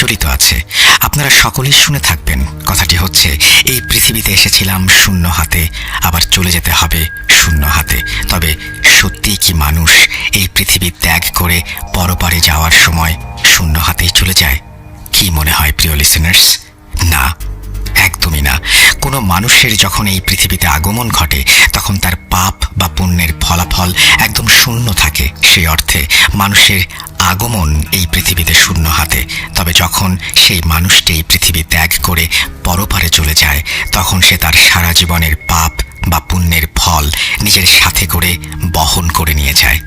প্রচলিত আছে, আপনারা সকলেই শুনে থাকবেন। কথাটি হচ্ছে, এই পৃথিবীতে এসেছিলাম শূন্য হাতে, আবার চলে যেতে হবে শূন্য হাতে। তবে সত্যিই কি মানুষ এই পৃথিবী ত্যাগ করে পরপারে যাওয়ার সময় শূন্য হাতেই চলে যায়? কি মনে হয় প্রিয় লিসেনার্স? না, একদমই না। কোনো মানুষের যখন এই পৃথিবীতে আগমন ঘটে, তখন তার পাপ বা পুণ্যের ফলাফল একদম শূন্য থাকে। সেই অর্থে মানুষের আগমন এই পৃথিবীতে শূন্য হাতে। তবে যখন সেই মানুষটি এই পৃথিবী ত্যাগ করে পরপারে চলে যায়, তখন সে তার সারা জীবনের পাপ বা পুণ্যের ফল নিজের সাথে করে বহন করে নিয়ে যায়।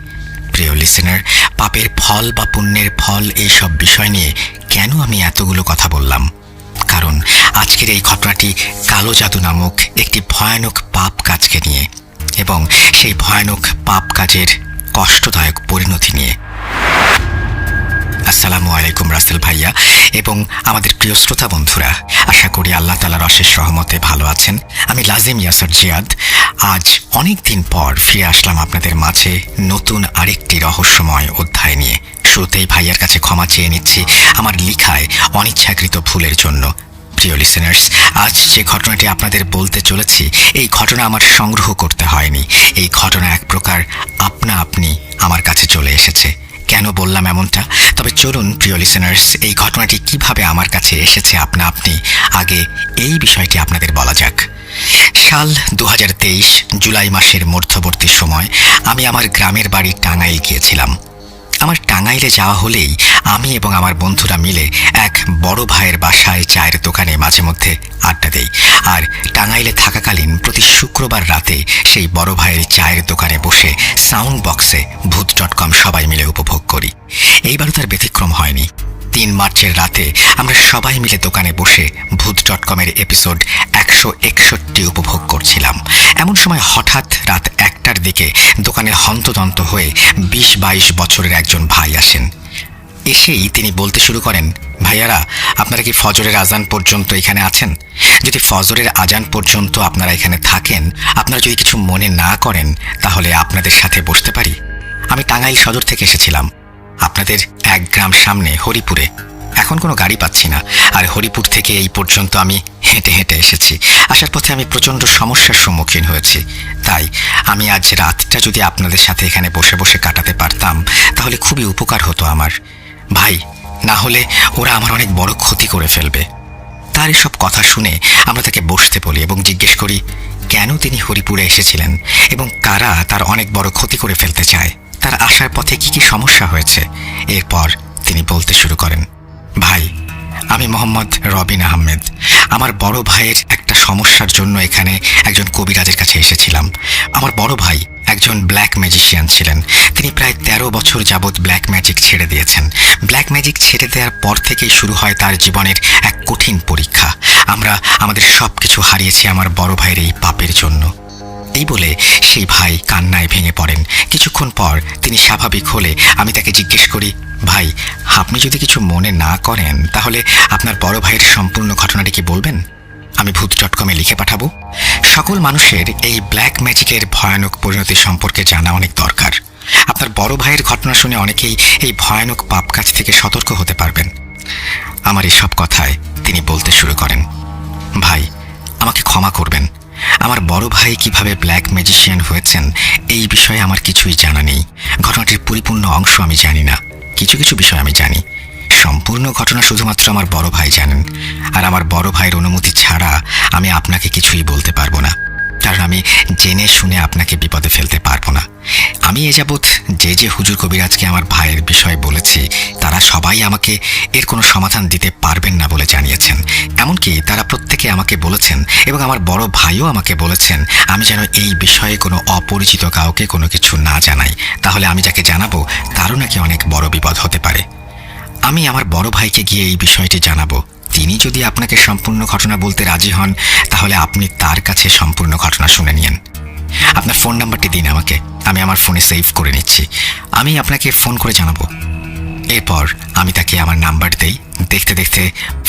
প্রিয় লিসেনার, পাপের ফল বা পুণ্যের ফল এইসব বিষয় নিয়ে কেন আমি এতগুলো কথা বললাম? কারণ আজকের এই ঘটনাটি কালো জাদু নামক একটি ভয়ানক পাপ কাজকে নিয়ে, এবং সেই ভয়ানক পাপ কাজের কষ্টদায়ক পরিণতি নিয়ে। আসসালামু আলাইকুম রাসেল ভাইয়া এবং আমাদের প্রিয় শ্রোতা বন্ধুরা, আশা করি আল্লাহ তাআলার অশেষ রহমতে ভালো আছেন। আমি লাজিম ইয়াসার জিয়াদ। আজ অনেক দিন পর ফিরে আসলাম আপনাদের মাঝে নতুন আরেকটি রহস্যময় অধ্যায় নিয়ে। শুরুতেই ভাইয়ার কাছে ক্ষমা চেয়ে নিচ্ছি আমার লিখায় অনিচ্ছাকৃত ভুলের জন্য। প্রিয় লিসেনার্স, আজ যে ঘটনাটি আপনাদের বলতে চলেছি, এই ঘটনা আমার সংগ্রহ করতে হয়নি। এই ঘটনা এক প্রকার আপনা আপনি আমার কাছে চলে এসেছে। কেন বললাম এমনটা? তবে চলুন প্রিয় লিসেনার্স, এই ঘটনাটি কিভাবে আমার কাছে এসেছে আপনা আপনি, আগে এই বিষয়টি আপনাদের বলা যাক। সাল 2023 জুলাই মাসের মধ্যবর্তী সময় আমি আমার গ্রামের বাড়ি টাঙ্গাইল গিয়েছিলাম। আমার টাঙ্গাইলে যাওয়া হলেই আমি এবং আমার বন্ধুরা মিলে এক বড় ভাইয়ের বাসায় চায়ের দোকানে মাঝে মধ্যে আড্ডা দেই। আর টাঙ্গাইলে থাকাকালীন প্রতি শুক্রবার রাতে সেই বড় ভাইয়ের চায়ের দোকানে বসে সাউন্ড বক্সে ভূত.com সবাই মিলে উপভোগ করি। এইবারও তার ব্যতিক্রম হয়নি। 3 মার্চের রাতে আমরা সবাই মিলে দোকানে বসে ভূত.com-এর এপিসোড 161 উপভোগ করছিলাম। এমন সময় হঠাৎ রাত 1টার দিকে দোকানে হন্তদন্ত হয়ে 20-22 বছরের একজন ভাই আসেন। এসেই তিনি বলতে শুরু করেন, ভাইয়ারা, আপনারা কি ফজরের আজান পর্যন্ত এখানে আছেন? যদি ফজরের আজান পর্যন্ত আপনারা এখানে থাকেন, আপনারা যদি কিছু মনে না করেন, তাহলে আপনাদের সাথে বসতে পারি। আমি টাঙ্গাইল সদর থেকে এসেছিলাম, আপনাদের 1 গ্রাম সামনে হরিপুরে। এখন কোনো গাড়ি পাচ্ছি না, আর হরিপুর থেকে এই পর্যন্ত আমি হেঁটে হেঁটে এসেছি। আসার পথে আমি প্রচণ্ড সমস্যার সম্মুখীন হয়েছি। তাই আমি আজ রাতটা যদি আপনাদের সাথে এখানে বসে বসে কাটাতে পারতাম, তাহলে খুবই উপকার হতো আমার। ভাই, না হলে ওরা আমার অনেক বড় ক্ষতি করে ফেলবে। তার এসব কথা শুনে আমরা তাকে বসতে বলি এবং জিজ্ঞেস করি কেন তিনি হরিপুরে এসেছিলেন এবং কারা তার অনেক বড় ক্ষতি করে ফেলতে চায়, তার আসার পথে কি কি সমস্যা হয়েছে। এরপর তিনি বলতে শুরু করেন, ভাই, আমি মোহাম্মদ রবিন আহমেদ। আমার বড় ভাইয়ের একটা সমস্যার জন্য এখানে একজন কবিরাজের কাছে এসেছিলাম। আমার বড় ভাই একজন ব্ল্যাক ম্যাজিশিয়ান ছিলেন। তিনি প্রায় 13 বছর যাবৎ ব্ল্যাক ম্যাজিক ছেড়ে দিয়েছেন। ব্ল্যাক ম্যাজিক ছেড়ে দেওয়ার পর থেকেই শুরু হয় তার জীবনের এক কঠিন পরীক্ষা। আমরা আমাদের সব কিছু হারিয়েছি আমার বড় ভাইয়ের এই পাপের জন্য। এই বলে সেই ভাই কান্নায় ভেঙে পড়েন। কিছুক্ষণ পর তিনি স্বাভাবিক হলে আমি তাকে জিজ্ঞেস করি, ভাই, আপনি যদি কিছু মনে না করেন, তাহলে আপনার বড় ভাইয়ের সম্পূর্ণ ঘটনাটি কি বলবেন? আমি ভূত.com-এ লিখে পাঠাবো। সকল মানুষের এই ব্ল্যাক ম্যাজিকের ভয়ানক পরিণতি সম্পর্কে জানা অনেক দরকার। আপনার বড় ভাইয়ের ঘটনা শুনে অনেকেই এই ভয়ানক পাপ কাজ থেকে সতর্ক হতে পারবেন। আমার এসব কথায় তিনি বলতে শুরু করেন, ভাই, আমাকে ক্ষমা করবেন। আমার বড় ভাই কিভাবে ব্ল্যাক ম্যাজিশিয়ান হয়েছেন এই বিষয়ে আমার কিছুই জানা নেই। ঘটনাটির পরিপূর্ণ অংশ আমি জানি না। কিছু কিছু বিষয় আমি জানি। সম্পূর্ণ ঘটনা শুধুমাত্র আমার বড় ভাই জানেন। আর আমার বড় ভাইয়ের অনুমতি ছাড়া আমি আপনাকে কিছুই বলতে পারবো না, কারণ আমি জেনে শুনে আপনাকে বিপদে ফেলতে পারবো না। আমি এ যাবৎ যে হুজুর কবিরাজকে আমার ভাইয়ের বিষয়ে বলেছি, তারা সবাই আমাকে এর কোনো সমাধান দিতে পারবেন না বলে জানিয়েছেন। এমনকি তারা প্রত্যেকে আমাকে বলেছেন এবং আমার বড় ভাইও আমাকে বলেছেন আমি যেন এই বিষয়ে কোনো অপরিচিত কাউকে কোনো কিছু না জানাই, তাহলে আমি যাকে জানাবো তারও নাকি অনেক বড় বিপদ হতে পারে। আমি আমার বড় ভাইকে গিয়ে এই বিষয়টি জানাবো। তিনি যদি আপনাকে সম্পূর্ণ ঘটনা বলতে রাজি হন, তাহলে আপনি তার কাছে সম্পূর্ণ ঘটনা শুনে নিন। আপনার ফোন নাম্বারটি দিন আমাকে, আমি আমার ফোনে সেভ করে নিচ্ছি। আমি আপনাকে ফোন করে জানাবো। এরপর আমি তাকে আমার নাম্বার দেই। দেখতে দেখতে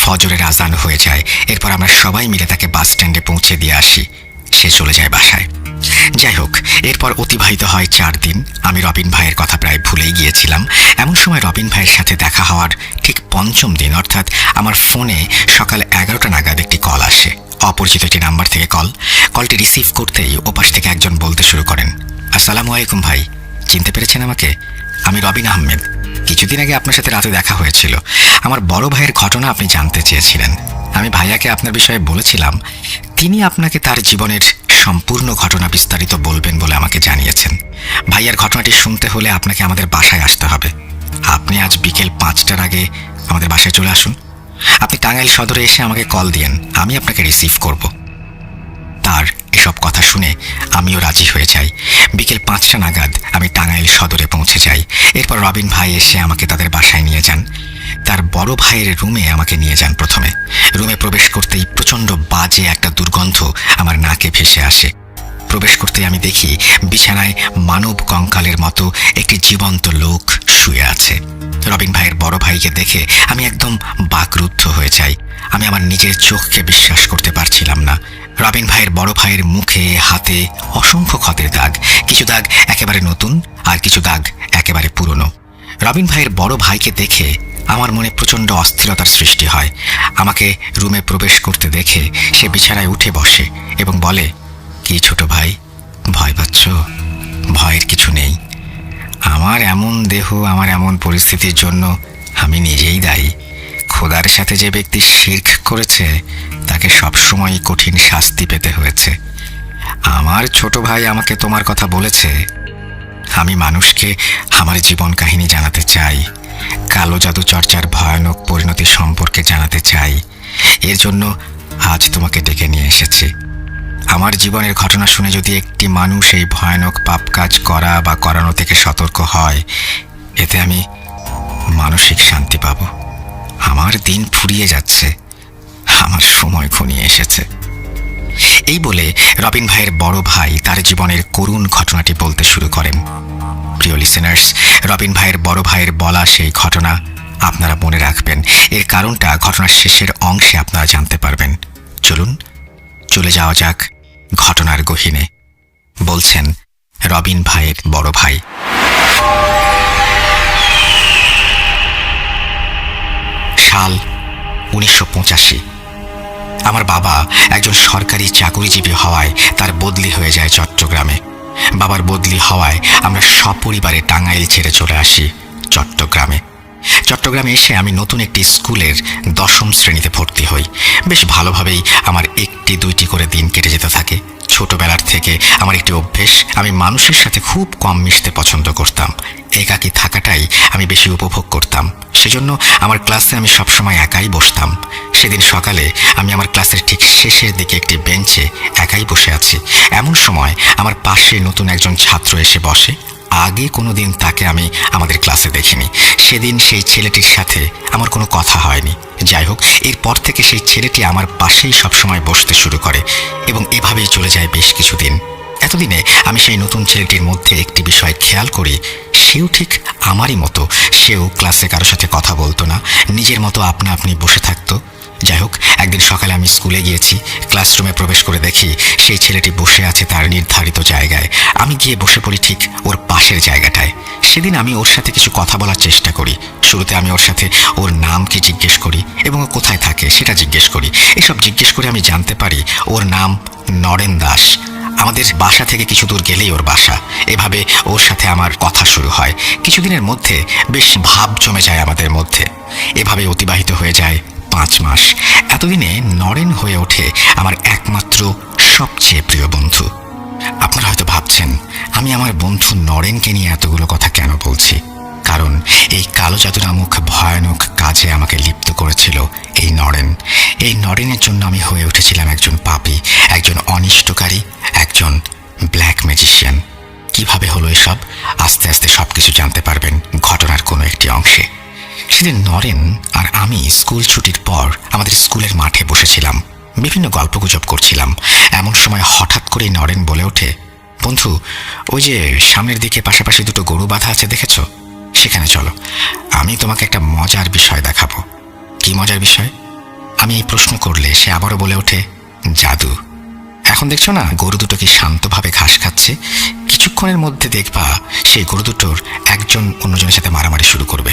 ফজরের আজান হয়ে যায়। এরপর আমরা সবাই মিলে তাকে বাস স্ট্যান্ডে পৌঁছে দিয়ে আসি। সে চলে যায় বাসায়। যাই হোক, এরপর অতিবাহিত হয় 4 দিন। আমি রবিন ভাইয়ের কথা প্রায় ভুলেই গিয়েছিলাম। এমন সময় রবিন ভাইয়ের সাথে দেখা হওয়ার ঠিক 5ম দিন, অর্থাৎ আমার ফোনে সকাল 11টা নাগাদ একটি কল আসে। অপরিচিত একটি নাম্বার থেকে কলটি রিসিভ করতেই ওপাশ থেকে একজন বলতে শুরু করেন, আসসালামু আলাইকুম ভাই, চিনতে পেরেছেন আমাকে? আমি রবিন আহমেদ। কিছুদিন আগে আপনার সাথে রাতে দেখা হয়েছিল। আমার বড় ভাইয়ের ঘটনা আপনি জানতে চেয়েছিলেন। আমি ভাইয়াকে আপনার বিষয়ে বলেছিলাম, তিনি আপনাকে তার জীবনের সম্পূর্ণ ঘটনা বিস্তারিত বলবেন বলে আমাকে জানিয়েছেন। ভাইয়ার ঘটনাটি শুনতে হলে আপনাকে আমাদের বাসায় আসতে হবে। আপনি আজ বিকেল 5টার আগে আমাদের বাসায় চলে আসুন। আপনি টাঙ্গাইল সদরে এসে আমাকে কল দিয়েন, আমি আপনাকে রিসিভ করব। তার এসব কথা শুনে আমিও রাজি হয়ে যাই। বিকেল 5টা নাগাদ আমি টাঙ্গাইল সদরে পৌঁছে যাই। এরপর রবিন ভাই এসে আমাকে তাদের বাসায় নিয়ে যান। তার বড় ভাইয়ের রুমে আমাকে নিয়ে যান। প্রথমে রুমে প্রবেশ করতেই প্রচণ্ড বাজে একটা দুর্গন্ধ আমার নাকে ভেসে আসে। প্রবেশ করতেই আমি দেখি বিছানায় মানব কঙ্কালের মতো একটি জীবন্ত লোক শুয়ে আছে। রবিন ভাইয়ের বড় ভাইকে দেখে আমি একদম বাকরুদ্ধ হয়ে যাই। আমি আমার নিজের চোখকে বিশ্বাস করতে পারছিলাম না। রবিন ভাইয়ের বড় ভাইয়ের মুখে, হাতে অসংখ্য ক্ষতের দাগ। কিছু দাগ একেবারে নতুন, আর কিছু দাগ একেবারে পুরনো। রবিন ভাইয়ের বড় ভাইকে দেখে আমার মনে প্রচণ্ড অস্থিরতার সৃষ্টি হয়। আমাকে রুমে প্রবেশ করতে দেখে সে বিছানায় উঠে বসে এবং বলে, কি ছোট ভাই, ভয় পাচ্ছ? ভয়ের কিছু নেই। আমার এমন দেহ, আমার এমন পরিস্থিতির জন্য আমি নিজেই দায়ী। খোদার সাথে যে ব্যক্তি শিরক করেছে তাকে সবসময় কঠিন শাস্তি পেতে হয়েছে। আমার ছোট ভাই আমাকে তোমার কথা বলেছে। আমি মানুষকে আমার জীবন কাহিনী জানাতে চাই, কালো জাদু চর্চার ভয়ানক পরিণতি সম্পর্কে জানাতে চাই। এর জন্য আজ তোমাকে ডেকে নিয়ে এসেছি। আমার জীবনের ঘটনা শুনে যদি একটি মানুষ এই ভয়ানক পাপ কাজ করা বা করানো থেকে সতর্ক হয়, এতে আমি মানসিক শান্তি পাব। আমার দিন ফুরিয়ে যাচ্ছে, আমার সময় ঘনিয়ে এসেছে। এই বলে রবিন ভাইয়ের বড় ভাই তার জীবনের করুণ ঘটনাটি বলতে শুরু করেন। প্রিয় লিসেনার্স, রবিন ভাইয়ের বড় ভাইয়ের বলা সেই ঘটনা আপনারা মনে রাখবেন। এর কারণটা ঘটনার শেষের অংশে আপনারা জানতে পারবেন। চলুন চলে যাওয়া যাক ঘটনার গহীনে। বলছেন রবিন ভাইয়ের বড় ভাই। সাল 1985। আমার বাবা একজন সরকারি চাকুরিজীবী হওয়ায় তার বদলি হয়ে যায় চট্টগ্রামে। বাবার বদলি হওয়ায় আমরা সপরিবারে টাঙ্গাইল ছেড়ে চলে আসি চট্টগ্রামে। চট্টগ্রামে এসে আমি নতুন একটি স্কুলের 10ম শ্রেণীতে ভর্তি হই। বেশ ভালোভাবেই আমার 1-2টি করে দিন কেটে যেতে থাকে। ছোটবেলার থেকে আমার একটি অভ্যেস, আমি মানুষের সাথে খুব কম মিশতে পছন্দ করতাম। একাকী থাকাটাই আমি বেশি উপভোগ করতাম। সেজন্য আমার ক্লাসে আমি সবসময় একাই বসতাম। সেদিন সকালে আমি আমার ক্লাসের ঠিক শেষের দিকে একটি বেঞ্চে একাই বসে আছি। এমন সময় আমার পাশে নতুন একজন ছাত্র এসে বসে। আগে কোনো দিন তাকে আমি আমাদের ক্লাসে দেখিনি। সেদিন সেই ছেলেটির সাথে আমার কোনো কথা হয়নি। যাই হোক, এরপর থেকে সেই ছেলেটি আমার পাশেই সবসময় বসতে শুরু করে এবং এভাবেই চলে যায় বেশ কিছুদিন। এতদিনে আমি সেই নতুন ছেলেটির মধ্যে একটি বিষয় খেয়াল করি, সেও ঠিক আমারই মতো। সেও ক্লাসে কারোর সাথে কথা বলতো না, নিজের মতো আপনা আপনি বসে থাকতো। যাই হোক, একদিন সকালে আমি স্কুলে গিয়েছি। ক্লাসরুমে প্রবেশ করে দেখি সেই ছেলেটি বসে আছে তার নির্ধারিত জায়গায়। আমি গিয়ে বসে পড়ি ঠিক ওর পাশের জায়গাটায়। সেদিন আমি ওর সাথে কিছু কথা বলার চেষ্টা করি। শুরুতে আমি ওর সাথে ওর নাম কি জিজ্ঞেস করি এবং ও কোথায় থাকে সেটা জিজ্ঞেস করি। এসব জিজ্ঞেস করে আমি জানতে পারি ওর নাম নরেন দাস। আমাদের বাসা থেকে কিছু দূর গেলেই ওর বাসা। এভাবে ওর সাথে আমার কথা শুরু হয়। কিছুদিনের মধ্যে বেশ ভাব জমে যায় আমাদের মধ্যে। এভাবে অতিবাহিত হয়ে যায় 5 মাস। এতদিনে নরেন হয়ে ওঠে আমার একমাত্র সবচেয়ে প্রিয় বন্ধু। আপনারা হয়তো ভাবছেন আমি আমার বন্ধু নরেনকে নিয়ে এতগুলো কথা কেন বলছি। কারণ এই কালো জাদু নামক ভয়ানক কাজে আমাকে লিপ্ত করেছিল এই নরেন। এই নরেনের জন্য আমি হয়ে উঠেছিলাম একজন পাপী, একজন অনিষ্টকারী, একজন ব্ল্যাক ম্যাজিশিয়ান। কিভাবে হলো এসব, আস্তে আস্তে সবকিছু জানতে পারবেন ঘটনার কোনো একটি অংশে। সেদিন নরেন আর আমি স্কুল ছুটির পর আমাদের স্কুলের মাঠে বসেছিলাম, বিভিন্ন গল্পগুজব করছিলাম। এমন সময় হঠাৎ করেই নরেন বলে ওঠে, বন্ধু, ওই যে সামনের দিকে পাশাপাশি 2টো গরু বাঁধা আছে দেখেছ, সেখানে চলো, আমি তোমাকে একটা মজার বিষয় দেখাবো। কি মজার বিষয়? আমি এই প্রশ্ন করলে সে আবারও বলে ওঠে, জাদু। এখন দেখছো না গরু দুটো কি শান্তভাবে ঘাস খাচ্ছে। কিছুক্ষণের মধ্যে দেখবা সেই গরু দুটোর একজন অন্যজনের সাথে মারামারি শুরু করবে।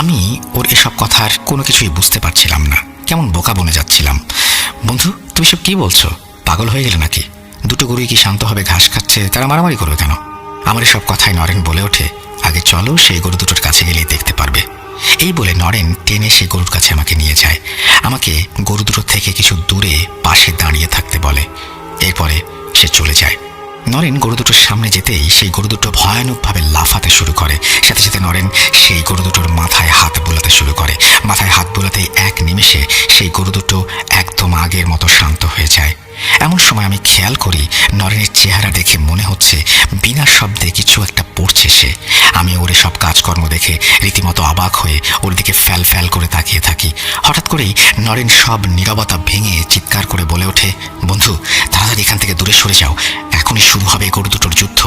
আমি ওর এসব কথার কোনো কিছুই বুঝতে পারছিলাম না, কেমন বোকা বনে যাচ্ছিলাম। বন্ধু, তুমি সব কি বলছো? পাগল হয়ে গেলে নাকি? দুটো গরুই কি শান্তভাবে ঘাস খাচ্ছে, তারা মারামারি করবে কেন? আমার এসব কথায় নরেন বলে ওঠে, আগে চলো সেই গরু দুটোর কাছে গেলেই দেখতে পারবে। এই বলে নরেন টেনে সেই গরুর কাছে আমাকে নিয়ে যায়। আমাকে গরু দুটোর থেকে কিছু দূরে পাশে দাঁড়িয়ে থাকতে বলে। এরপরে সে চলে যায়। নরেন গরু দুটোর সামনে যেতেই সেই গরু দুটো ভয়ানকভাবে লাফাতে শুরু করে। সাথে সাথে নরেন সেই গরু দুটোর মাথায় হাত বোলাতে শুরু করে। মাথায় হাত বোলাতেই এক নিমেষে সেই গরু দুটো একদম আগের মতো শান্ত হয়ে যায়। এমন সময় আমি খেয়াল করি নরেনের চেহারা দেখে মনে হচ্ছে বিনা শব্দে কিছু একটা পড়ছে সে। আমি ওর সব কাজকর্ম দেখে রীতিমতো অবাক হয়ে ওর দিকে ফ্যাল ফ্যাল করে তাকিয়ে থাকি। হঠাৎ করেই নরেন সব নীরবতা ভেঙে চিৎকার করে বলে ওঠে, বন্ধু তাড়াতাড়ি এখান থেকে দূরে সরে যাও, এখনই শুরু হবে গরু দুটোর যুদ্ধ।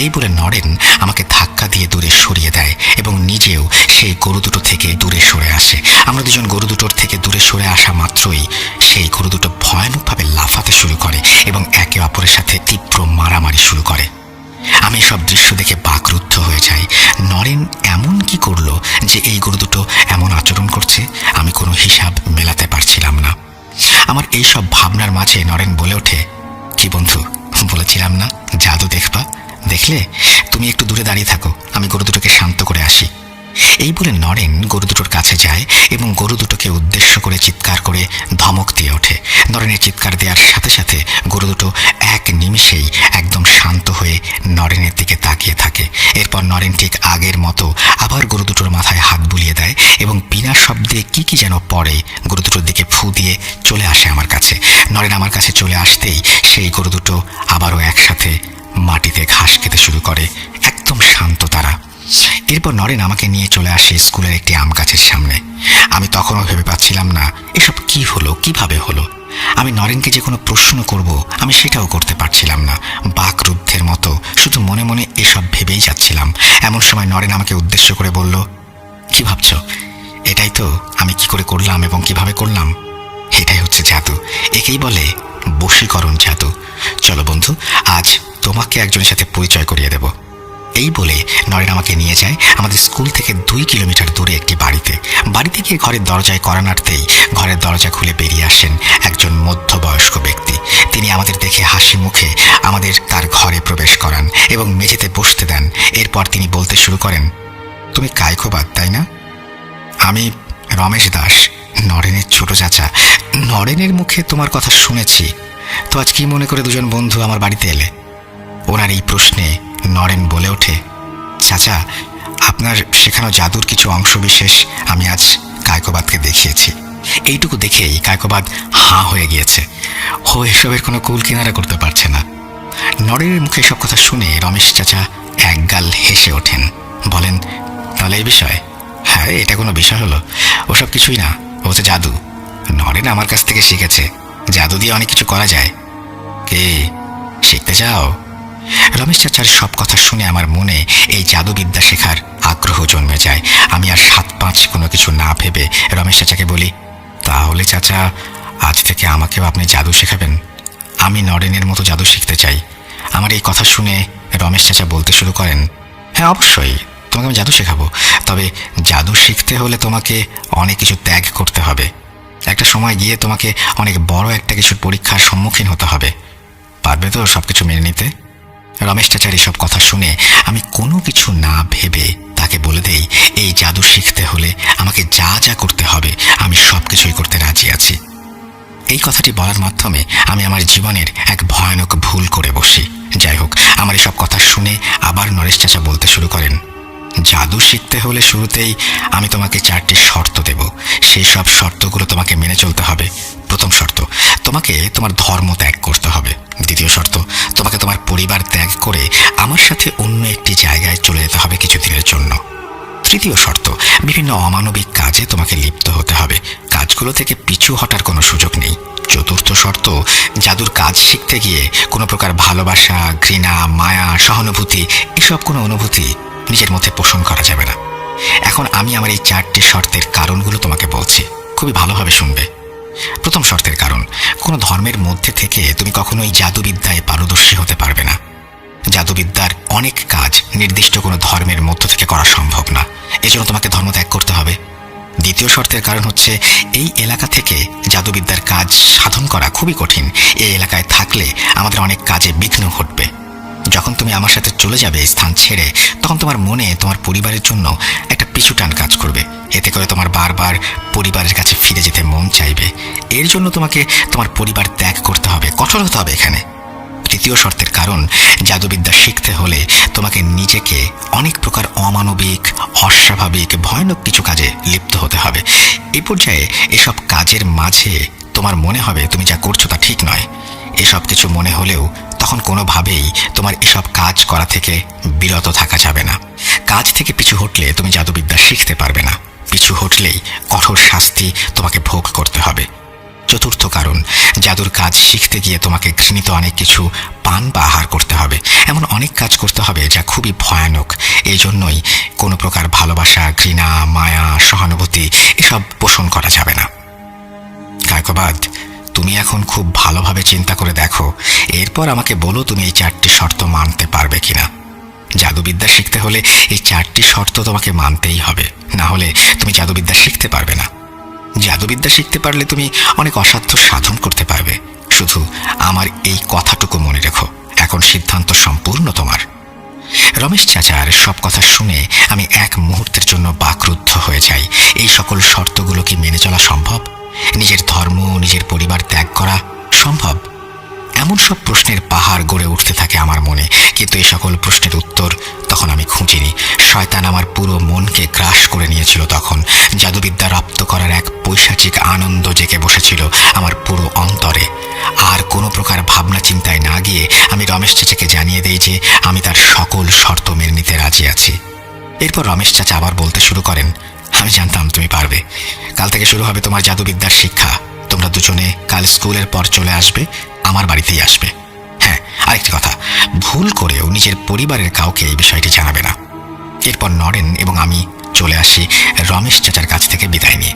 এই বলে নরেন আমাকে ধাক্কা দিয়ে দূরে সরিয়ে দেয় এবং নিজেও সেই গরু দুটো থেকে দূরে সরে আসে। আমরা দুজন গরু দুটোর থেকে দূরে সরে আসা মাত্রই সেই গরু দুটো ভয়ানকভাবে লাফাতে শুরু করে এবং একে অপরের সাথে তীব্র মারামারি শুরু করে। আমি সব দৃশ্য দেখে বাকরুদ্ধ হয়ে যাই। নরেন এমন কি করলো যে এই গরু দুটো এমন আচরণ করছে? আমি কোনো হিসাব মেলাতে পারছিলাম না। আমার এই সব ভাবনার মাঝে নরেন বলে ওঠে, কি বন্ধু, বলেছিলাম না জাদু দেখবা? দেখলে? তুমি একটু দূরে দাঁড়িয়ে থাকো, আমি গরু দুটোকে শান্ত করে আসি। এই বলে নরেন গরু দুটোর কাছে যায় এবং গরু দুটোকে উদ্দেশ্য করে চিৎকার করে ধমক দিয়ে ওঠে। নরেনের চিৎকার দেওয়ার সাথে সাথে গরু দুটো এক নিমিষেই একদম শান্ত হয়ে নরেনের দিকে তাকিয়ে থাকে। এরপর নরেন ঠিক আগের মতো আবার গরু দুটোর মাথায় হাত বুলিয়ে দেয় এবং বিনা শব্দে কি কি যেন পড়ে গরু দুটোর দিকে ফু দিয়ে চলে আসে আমার কাছে। নরেন আমার কাছে চলে আসতেই সেই গরু দুটো আবারও একসাথে মাটিতে ঘাস খেতে শুরু করে, একদম শান্ত তারা। এরপর নরেন আমাকে নিয়ে চলে আসে স্কুলের একটি আম গাছের সামনে। আমি তখনও ভেবে পাচ্ছিলাম না এসব কি হলো, কিভাবে হলো। আমি নরেনকে যে কোনো প্রশ্ন করব আমি সেটাও করতে পারছিলাম না। বাকরুদ্ধের মতো শুধু মনে মনে এসব ভেবেই যাচ্ছিলাম। এমন সময় নরেন আমাকে উদ্দেশ্য করে বলল, কি ভাবছ? এটাই তো আমি কি করে করলাম এবং কিভাবে করলাম। এটাই হচ্ছে জাদু, একেই বলে বশীকরণ জাদু। চলো বন্ধু, আজ তোমাকে একজনের সাথে পরিচয় করিয়ে দেব। এই বলে নরেন আমাকে নিয়ে যায় আমাদের স্কুল থেকে 2 কিলোমিটার দূরে একটি বাড়িতে। বাড়িতে গিয়ে ঘরের দরজায় কড়া নাড়তেই ঘরের দরজা খুলে বেরিয়ে আসেন একজন মধ্যবয়স্ক ব্যক্তি। তিনি আমাদের দেখে হাসি মুখে আমাদের তার ঘরে প্রবেশ করান এবং মেঝেতে বসতে দেন। এরপর তিনি বলতে শুরু করেন, তুমি কায়কোবাদ, তাই না? আমি রমেশ দাস, নরেনের ছোট চাচা। নরেনের মুখে তোমার কথা শুনেছি, তো আজ কি মনে করে দুজন বন্ধু আমার বাড়িতে এলে? ওনার এই প্রশ্নে নরেন বলে ওঠে, চাচা আপনার শেখানো জাদুর কিছু অংশবিশেষ আমি আজ কায়কোবাদকে দেখিয়েছি। এইটুকু দেখেই কায়কোবাদ হাঁ হয়ে গিয়েছে। ও এসবের কোনো কুল কিনারা করতে পারছে না। নরেনের মুখে সব কথা শুনে রমেশ চাচা একগাল হেসে ওঠেন, বলেন, তাহলে এই বিষয়? হ্যাঁ, এটা কোনো বিষয় হলো? ওসব কিছুই না, ও হচ্ছে জাদু। নরেন আমার কাছ থেকে শিখেছে, জাদু দিয়ে অনেক কিছু করা যায়। কে শিখতে চাও? রমেশ চাচার সব কথা শুনে আমার মনে এই জাদুবিদ্যা শেখার আগ্রহ জন্মে যায়। আমি আর 7-5 কোনো কিছু না ভেবে রমেশ চাচাকে বলি, তাহলে চাচা আজ থেকে আমাকেও আপনি জাদু শেখাবেন? আমি নরেনের মতো জাদু শিখতে চাই। আমার এই কথা শুনে রমেশ চাচা বলতে শুরু করেন, হ্যাঁ অবশ্যই তোমাকে আমি জাদু শেখাবো, তবে জাদু শিখতে হলে তোমাকে অনেক কিছু ত্যাগ করতে হবে। একটা সময় গিয়ে তোমাকে অনেক বড় একটা কিছুর পরীক্ষার সম্মুখীন হতে হবে। পারবে তো সব কিছু মেনে নিতে? রমেশ চাচার এসব কথা শুনে আমি কোনো কিছু না ভেবে তাকে বলে দেই, এই জাদু শিখতে হলে আমাকে যা যা করতে হবে আমি সব কিছুই করতে রাজি আছি। এই কথাটি বলার মাধ্যমে আমি আমার জীবনের এক ভয়ানক ভুল করে বসি। যাই হোক, আমার এসব কথা শুনে আবার নরেশ চাচা বলতে শুরু করেন, জাদু শিখতে হলে শুরুতেই আমি তোমাকে 4টি শর্ত দেব। সেই সব শর্তগুলো তোমাকে মেনে চলতে হবে। প্রথম শর্ত, তোমাকে তোমার ধর্ম ত্যাগ করতে হবে। দ্বিতীয় শর্ত, তোমাকে তোমার পরিবার ত্যাগ করে আমার সাথে অন্য একটি জায়গায় চলে যেতে হবে কিছুদিনের জন্য। তৃতীয় শর্ত, বিভিন্ন অমানবিক কাজে তোমাকে লিপ্ত হতে হবে। কাজগুলো থেকে পিছু হটার কোনো সুযোগ নেই। চতুর্থ শর্ত, জাদুর কাজ শিখতে গিয়ে কোনো প্রকার ভালোবাসা, ঘৃণা, মায়া, সহানুভূতি এসব কোনো অনুভূতি নিজের মধ্যে পোষণ করা যাবে না। এখন আমি আমার এই 4টি শর্তের কারণগুলো তোমাকে বলছি, খুবই ভালোভাবে শুনবে। প্রথম শর্তের কারণ, কোনো ধর্মের মধ্যে থেকে তুমি কখনোই জাদুবিদ্যায় পারদর্শী হতে পারবে না। জাদুবিদ্যার অনেক কাজ নির্দিষ্ট কোনো ধর্মের মধ্য থেকে করা সম্ভব না, এজন্য তোমাকে ধর্ম ত্যাগ করতে হবে। দ্বিতীয় শর্তের কারণ হচ্ছে, এই এলাকা থেকে জাদুবিদ্যার কাজ সাধন করা খুবই কঠিন। এই এলাকায় থাকলে আমাদের অনেক কাজে বিঘ্ন ঘটবে। যখন তুমি আমার সাথে চলে যাবে এই স্থান ছেড়ে, তখন তোমার মনে তোমার পরিবারের জন্য একটা পিছুটান কাজ করবে। এতে করে তোমার বারবার পরিবারের কাছে ফিরে যেতে মন চাইবে। এর জন্য তোমাকে তোমার পরিবার ত্যাগ করতে হবে, কঠোর হতে হবে এখানে। তৃতীয় শর্তের কারণ, জাদুবিদ্যা শিখতে হলে তোমাকে নিজেকে অনেক প্রকার অমানবিক, অস্বাভাবিক, ভয়ানক কিছু কাজে লিপ্ত হতে হবে। এই পর্যায়ে এসব কাজের মাঝে তোমার মনে হবে তুমি যা করছো তা ঠিক নয়। এসব কিছু মনে হলেও তখন কোনোভাবেই তোমার এসব কাজ করা থেকে বিরত থাকা যাবে না। কাজ থেকে পিছু হটলে তুমি জাদুবিদ্যা শিখতে পারবে না। পিছু হটলেই কঠোর শাস্তি তোমাকে ভোগ করতে হবে। চতুর্থ কারণ, জাদুর কাজ শিখতে গিয়ে তোমাকে ঘৃণিত অনেক কিছু পান বা আহার করতে হবে। এমন অনেক কাজ করতে হবে যা খুবই ভয়ানক। এই জন্যই কোনো প্রকার ভালোবাসা, ঘৃণা, মায়া, সহানুভূতি এসব পোষণ করা যাবে না। কায়কোবাদ, তুমি এখন খুব ভালোভাবে চিন্তা করে দেখো, এরপর আমাকে বলো তুমি এই 4টি শর্ত মানতে পারবে কিনা। জাদুবিদ্যা শিখতে হলে এই 4টি শর্ত তোমাকে মানতেই হবে, না হলে তুমি জাদুবিদ্যা শিখতে পারবে না। জাদুবিদ্যা শিখতে পারলে তুমি অনেক অসাধ্য সাধন করতে পারবে। শুধু আমার এই কথাটুকু মনে রেখো, এখন সিদ্ধান্ত সম্পূর্ণ তোমার। রমেশ চাচার সব কথা শুনে আমি এক মুহূর্তের জন্য বাকরুদ্ধ হয়ে যাই। এই সকল শর্তগুলো কি মেনে চলা সম্ভব? নিজের ধর্ম, নিজের পরিবার ত্যাগ করা সম্ভব? এমন সব প্রশ্নের পাহাড় গড়ে উঠতে থাকে আমার মনে, কিন্তু এই সকল প্রশ্নের উত্তর তখন আমি খুঁজিনি। শয়তান আমার পুরো মনকে গ্রাস করে নিয়েছিল। তখন জাদুবিদ্যা রপ্ত করার এক পৈশাচিক আনন্দ জেগে বসেছিল আমার পুরো অন্তরে। আর কোনো প্রকার ভাবনা চিন্তায় না গিয়ে আমি রমেশ চাচাকে জানিয়ে দেই যে আমি তার সকল শর্ত মেনে নিতে রাজি আছি। এরপর রমেশ চাচা আবার বলতে শুরু করেন, আমি জানতাম তুমি পারবে। কাল থেকে শুরু হবে তোমার জাদুবিদ্যার শিক্ষা। তোমরা দুজনে কাল স্কুলের পর চলে আসবে, আমার বাড়িতেই আসবে। হ্যাঁ, আরেকটি কথা, ভুল করেও নিজের পরিবারের কাউকে এই বিষয়টি জানাবে না। এরপর নরেন এবং আমি চলে আসি রমেশ চাচার কাছ থেকে বিদায় নিয়ে।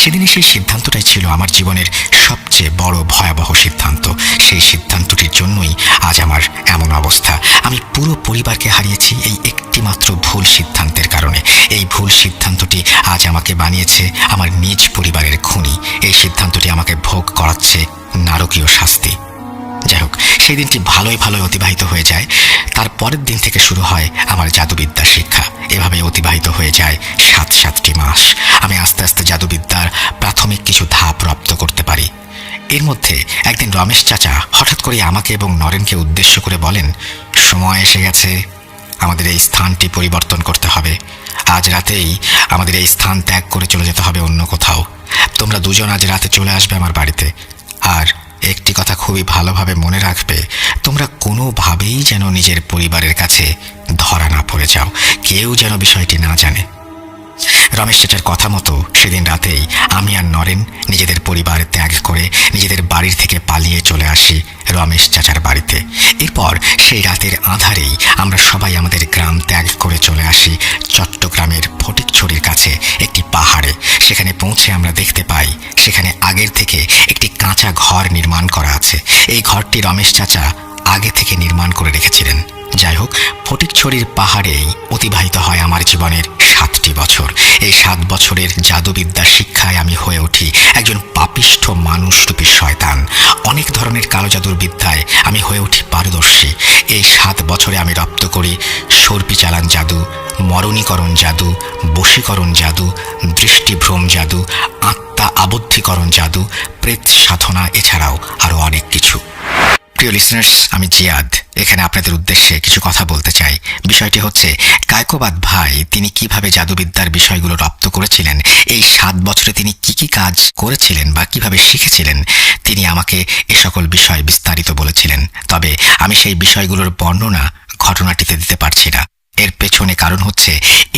সেদিনই সেই সিদ্ধান্তটাই ছিল আমার জীবনের সবচেয়ে বড় ভয়াবহ সিদ্ধান্ত। সেই সিদ্ধান্তটির জন্যই আজ আমার এমন অবস্থা। আমি পুরো পরিবারকে হারিয়েছি এই একটি মাত্র ভুল সিদ্ধান্তের কারণে। এই ভুল সিদ্ধান্তটি আজ আমাকে বানিয়েছে আমার নিজ পরিবারের খুনি। এই সিদ্ধান্তটি আমাকে ভোগ করাচ্ছে নারকীয় শাস্তি। যাই হোক, সেই দিনটি ভালোই অতিবাহিত হয়ে যায়। তার পরের দিন থেকে শুরু হয় আমার জাদুবিদ্যা শিক্ষা। এভাবে অতিবাহিত হয়ে যায় 7টি মাস। আমি আস্তে আস্তে জাদুবিদ্যার প্রাথমিক কিছু ধাপ রপ্ত করতে পারি। এর মধ্যে একদিন রমেশ চাচা হঠাৎ করে আমাকে এবং নরেনকে উদ্দেশ্য করে বলেন, সময় এসে গেছে, আমাদের এই স্থানটি পরিবর্তন করতে হবে। আজ রাতেই আমাদের এই স্থান ত্যাগ করে চলে যেতে হবে অন্য কোথাও। তোমরা দুজন আজ রাতে চলে আসবে আমার বাড়িতে। আর একটি কথা খুবই ভালোভাবে মনে রাখবে, তোমরা কোনোভাবেই যেন নিজের পরিবারের কাছে ধরা না পড়ে যাও, কেউ যেন বিষয়টি না জানে। রমেশ চাচার কথা মতো সেদিন রাতেই আমি আর নরেন নিজেদের পরিবার ত্যাগ করে নিজেদের বাড়ির থেকে পালিয়ে চলে আসি রমেশ চাচার বাড়িতে। এরপর সেই রাতের আঁধারেই আমরা সবাই আমাদের গ্রাম ত্যাগ করে চলে আসি চট্টগ্রামের ফটিকছড়ির কাছে একটি পাহাড়ে। সেখানে পৌঁছে আমরা দেখতে পাই সেখানে আগের থেকে একটি কাঁচা ঘর নির্মাণ করা আছে। এই ঘরটি রমেশ চাচা আগে থেকে নির্মাণ করে রেখেছিলেন। যাই হোক, ফটিকছড়ির পাহাড়েই অতিবাহিত হয় আমার জীবনের 7টি বছর। এই 7 বছরের জাদুবিদ্যা শিক্ষায় আমি হয়ে উঠি একজন পাপিষ্ঠ মানুষরূপী শয়তান। অনেক ধরনের কালো জাদুর বিদ্যায় আমি হয়ে উঠি পারদর্শী। এই 7 বছরে আমি রপ্ত করি সর্পি চালান জাদু, মরণীকরণ জাদু, বশীকরণ জাদু, দৃষ্টিভ্রম জাদু, আত্মা আবদ্ধীকরণ জাদু, প্রেত সাধনা, এছাড়াও আরও অনেক কিছু। প্রিয় লিসনার্স, আমি জিয়াদ এখানে আপনাদের উদ্দেশ্যে কিছু কথা বলতে চাই। বিষয়টি হচ্ছে, কায়কোবাদ ভাই তিনি কিভাবে জাদুবিদ্যার বিষয়গুলো রপ্ত করেছিলেন, এই 7 বছরে তিনি কি কাজ করেছিলেন বা কিভাবে শিখেছিলেন, তিনি আমাকে এ সকল বিষয় বিস্তারিত বলেছিলেন। তবে আমি সেই বিষয়গুলোর বর্ণনা ঘটনাটিতে দিতে পারছি না। এর পেছনে কারণ হচ্ছে,